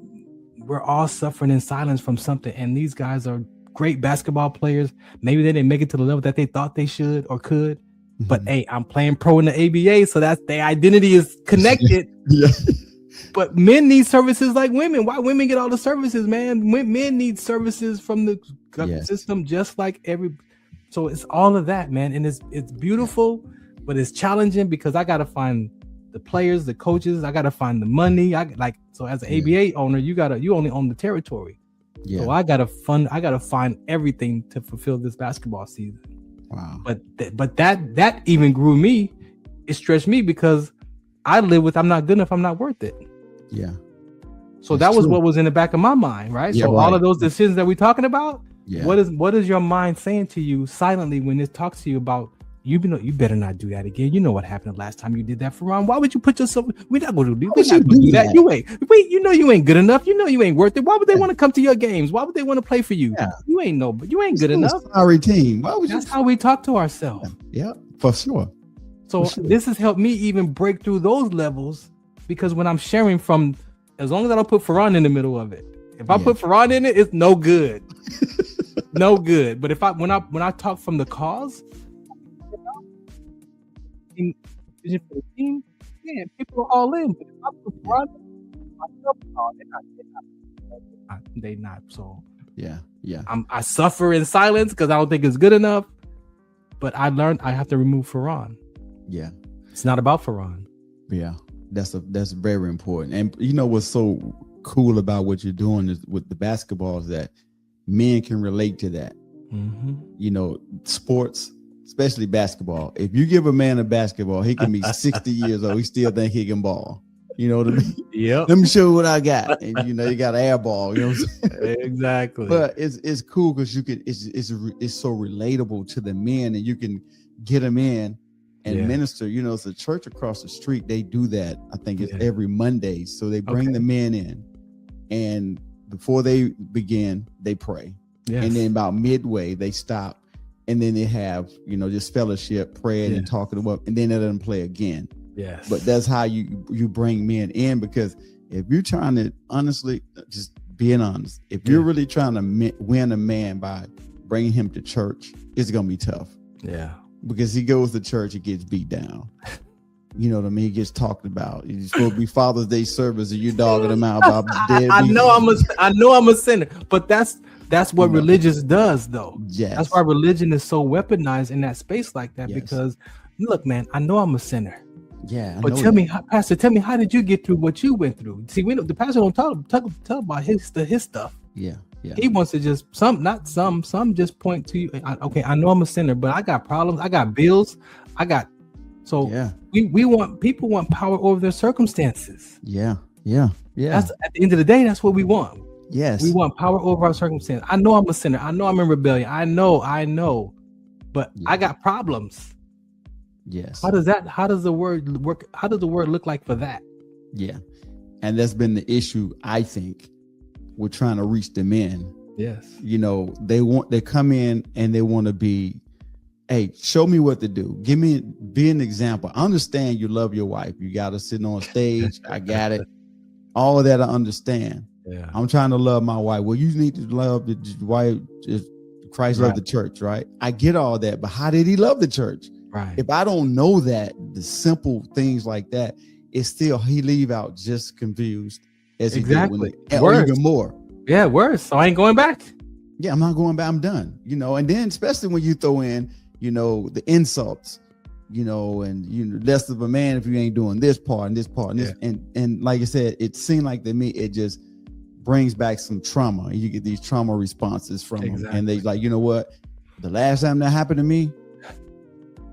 we're all suffering in silence from something. And these guys are great basketball players. Maybe they didn't make it to the level that they thought they should or could. But hey, I'm playing pro in the ABA, so that's their identity is connected. But men need services like women. Why women get all the services, man? Men need services from the system, just like so it's all of that, man. And it's beautiful, but it's challenging because I gotta find the players, the coaches. I gotta find the money. So as an ABA owner, you only own the territory. So I gotta find everything to fulfill this basketball season. Wow. But that even grew me. It stretched me because I live with I'm not good enough. I'm not worth it. Yeah. So that was what was in the back of my mind, right? Yeah, so all of those decisions that we're talking about. Yeah. What is your mind saying to you silently when it talks to you about you better not do that again? You know what happened the last time you did that for Ron. Why would you put yourself? We're not going to do that. You ain't good enough. You know you ain't worth it. Why would they want to come to your games? Why would they want to play for you? Yeah. You ain't good enough. Sorry team. Why would That's how we talk to ourselves. Yeah, for sure. So this has helped me even break through those levels, because when I'm sharing from, as long as I don't put Farron in the middle of it. If I put Farron in it, it's no good. No good. But when I talk from the cause, vision for the team, man, people are all in. But if I put Farron in, they're not. So yeah. I suffer in silence because I don't think it's good enough. But I learned I have to remove Farron. Yeah, it's not about Farron. Yeah, that's very important. And you know what's so cool about what you're doing is with the basketball is that men can relate to that. You know, sports, especially basketball. If you give a man a basketball, he can be 60 years old. He still think he can ball. You know what I mean? Yeah. Let me show you what I got. And you know, you got an air ball. You know what I'm saying? Exactly. But it's cool because you can. It's so relatable to the men, and you can get them in and minister. You know, it's a church across the street. They do that. I think it's every Monday. So they bring the men in, and before they begin, they pray. Yes. And then about midway, they stop, and then they have just fellowship, praying and talking about, and then they let them play again. Yes. But that's how you bring men in, because if you're trying to honestly, just being honest, if you're really trying to win a man by bringing him to church, it's gonna be tough. Yeah. Because he goes to church, he gets beat down. You know what I mean? He gets talked about. He's supposed to be Father's Day service, and you dogging him out about dead. I know I'm a sinner, but that's what religion does, though. Yes. That's why religion is so weaponized in that space like that. Yes. Because look, man, I know I'm a sinner. Yeah. But Pastor, tell me, how did you get through what you went through? See, the pastor don't talk about his stuff. Yeah. He wants to just some just point to you. Okay, I know I'm a sinner, but I got problems. I got bills. People want power over their circumstances. Yeah. That's at the end of the day, that's what we want. Yes. We want power over our circumstance. I know I'm a sinner. I know I'm in rebellion. I know. But I got problems. Yes. How does the word work? How does the word look like for that? Yeah. And that's been the issue, I think. We're trying to reach them in. Yes. You know, they come in and they want to be, hey, show me what to do. Be an example. I understand you love your wife. You got to sit on stage. I got it. All of that I understand. Yeah. I'm trying to love my wife. Well, you need to love the wife. Christ loved the church, right? I get all that, but how did he love the church? Right. If I don't know that, the simple things like that, it's still he leave out just confused as he did when or even more. Yeah, worse. So I ain't going back. Yeah, I'm not going back. I'm done. You know, and then especially when you throw in, you know, the insults, you know, and you know, less of a man if you ain't doing this part and this part and this, and like I said, it seemed like to me it just brings back some trauma. You get these trauma responses from them, and they like, you know what? The last time that happened to me,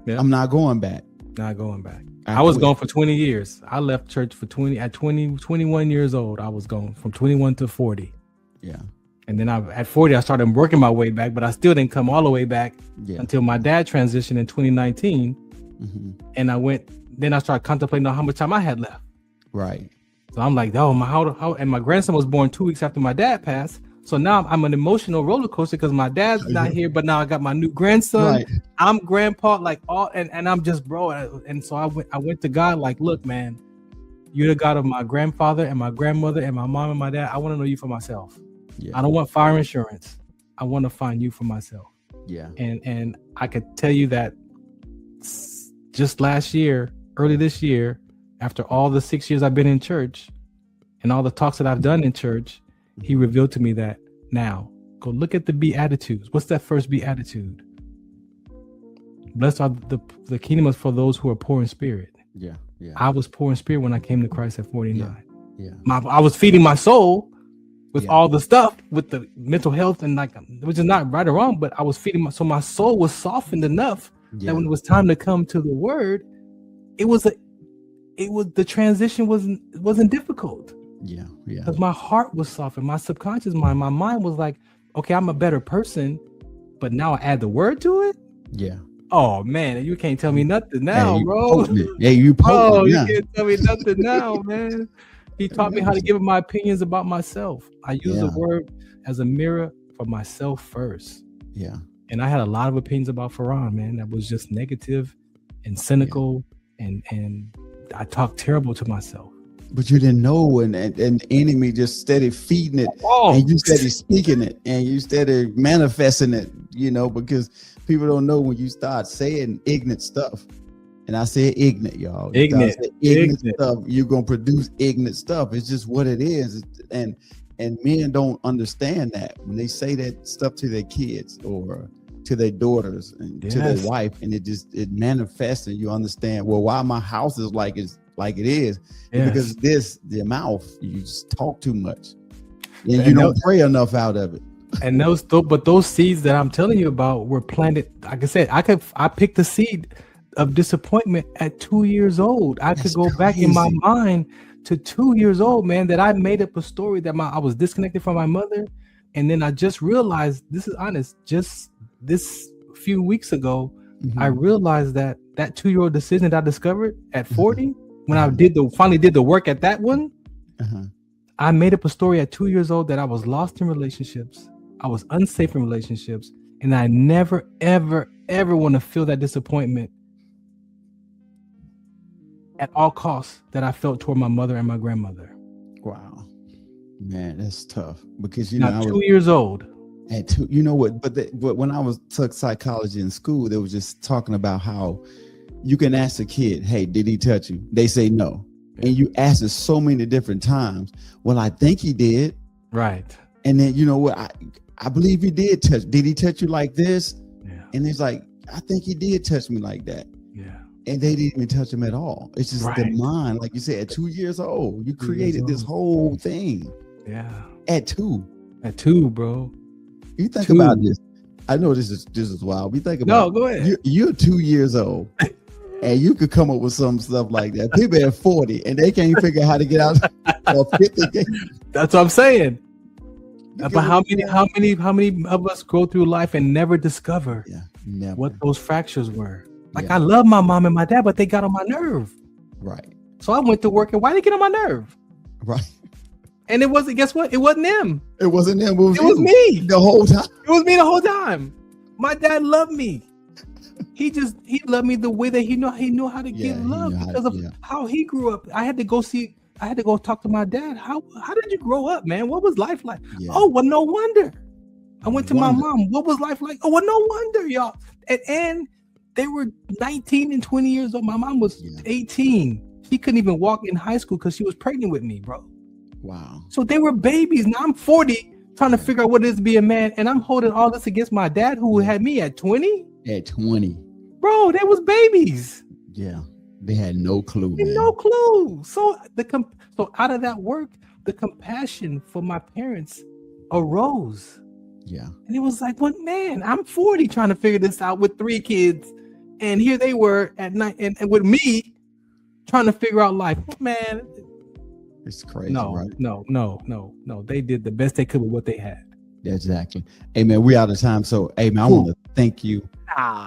I'm not going back. Not going back. I was gone for 20 years. I left church for 21 years old. I was gone from 21 to 40. Yeah. And then at 40, I started working my way back, but I still didn't come all the way back until my dad transitioned in 2019. And then I started contemplating on how much time I had left. Right. So I'm like, oh, how and my grandson was born 2 weeks after my dad passed. So now I'm an emotional roller coaster because my dad's not here, but now I got my new grandson. Right. I'm grandpa, like all, and I'm just bro. And so I went to God like, look, man, you're the God of my grandfather and my grandmother and my mom and my dad. I want to know you for myself. Yeah. I don't want fire insurance. I want to find you for myself. Yeah. And I could tell you that just last year, early this year, after all the 6 years I've been in church and all the talks that I've done in church, he revealed to me that now go look at the Beatitudes. What's that first Beatitude? Blessed are the kingdom is for those who are poor in spirit. Yeah. Yeah. I was poor in spirit when I came to Christ at 49. Yeah. I was feeding my soul with all the stuff, with the mental health and like, which is not right or wrong, but I was feeding so my soul was softened enough that when it was time to come to the word, the transition wasn't difficult. Yeah. Because my heart was softened, my subconscious mind, my mind was like, okay, I'm a better person, but now I add the word to it. Yeah. Oh man, you can't tell me nothing now, bro. You can't tell me nothing now, man. He taught me how to give my opinions about myself. I use the word as a mirror for myself first. Yeah. And I had a lot of opinions about Farron, man, that was just negative and cynical, and I talked terrible to myself. But you didn't know, and the enemy just steady feeding it, and you steady speaking it, and you steady manifesting it, you know, because people don't know when you start saying ignorant stuff. And I said ignorant, y'all. Ignorant stuff, you're gonna produce ignorant stuff. It's just what it is. And men don't understand that when they say that stuff to their kids or to their daughters and to their wife, and it manifests, and you understand, well, why my house is like it is. Because the mouth, you just talk too much, and you don't pray enough out of it. And those seeds that I'm telling you about were planted. Like I said, I picked the seed of disappointment at 2 years old. I could go back in my mind to 2 years old, man, that I made up a story that I was disconnected from my mother. And then I just realized, this is honest, just this few weeks ago, I realized that 2-year-old decision that I discovered at 40, when I finally did the work at that one, I made up a story at 2 years old that I was lost in relationships. I was unsafe in relationships. And I never, ever, ever want to feel that disappointment at all costs that I felt toward my mother and my grandmother. Wow, man, that's tough because I was 2 years old. And two, you know what? But when I took psychology in school, they was just talking about how you can ask a kid, "Hey, did he touch you?" They say no, and you ask it so many different times. Well, I think he did. Right. And then you know what? I believe he did touch. Did he touch you like this? Yeah. And it's like, I think he did touch me like that. Yeah. And they didn't even touch him at all. It's just the mind, like you said, at 2 years old, you created this whole thing. Yeah. At two. At two, bro. You think about this. I know this is wild. We think about go ahead. You're 2 years old, and you could come up with some stuff like that. People at 40, and they can't figure out how to get out of 50 games. That's what I'm saying. But how many of us go through life and never discover what those fractures were? Like I love my mom and my dad, but they got on my nerve. Right. So I went to work, and why did they get on my nerve? Right. And it wasn't. Guess what? It wasn't them. It wasn't them. It was me the whole time. It was me the whole time. My dad loved me. He loved me the way that he knew how to give love because of how he grew up. I had to go talk to my dad. How did you grow up, man? What was life like? Oh, well, no wonder. I went to my mom. What was life like? Oh, well, no wonder, y'all. And they were 19 and 20 years old. My mom was 18. She couldn't even walk in high school because she was pregnant with me, bro. Wow. So they were babies. Now I'm 40 trying to figure out what it is to be a man. And I'm holding all this against my dad who had me at 20. At 20. Bro, they was babies. Yeah. They had no clue. Man. No clue. So so out of that work, the compassion for my parents arose. Yeah. And it was like, well, man, I'm 40 trying to figure this out with 3 kids. And here they were at night and with me trying to figure out life. Man, it's crazy, no, right? No. They did the best they could with what they had. Exactly. Hey, man, we out of time. So, hey, man, I want to thank you,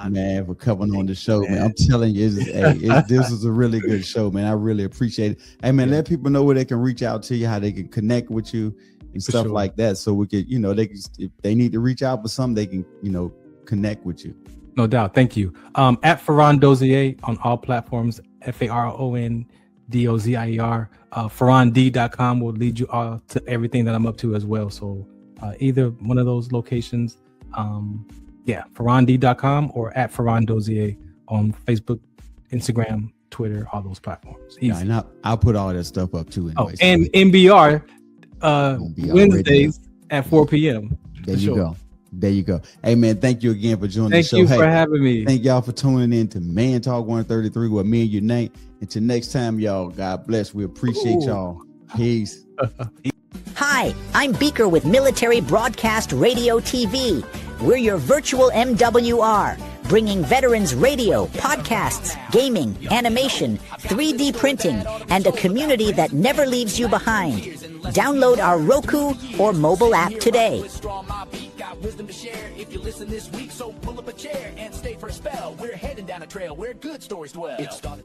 man, for coming on the show, man. I'm telling you, this is a really good show, man. I really appreciate it. Hey, man, let people know where they can reach out to you, how they can connect with you and stuff like that. So we could, they can, if they need to reach out for something, they can, connect with you. No doubt. Thank you. At Farron Dozier on all platforms, FARON DOZIER. FarronD.com will lead you all to everything that I'm up to as well. So either one of those locations, FarronD.com or at Farron Dozier on Facebook, Instagram, Twitter, all those platforms. Easy. Yeah, and I'll put all that stuff up too. Anyway, and MBR Wednesdays at 4 p.m. There you go. There you go. Hey, man, thank you again for joining the show. Thank you for having me. Thank y'all for tuning in to Man Ta1k 133 with me and your Nate. Until next time, y'all, God bless. We appreciate y'all. Peace. Hi, I'm Beaker with Military Broadcast Radio TV. We're your virtual MWR, bringing veterans radio, podcasts, gaming, animation, 3D printing, and a community that never leaves you behind. Download our Roku or mobile app today. Wisdom to share if you listen this week, so pull up a chair and stay for a spell. We're heading down a trail where good stories dwell.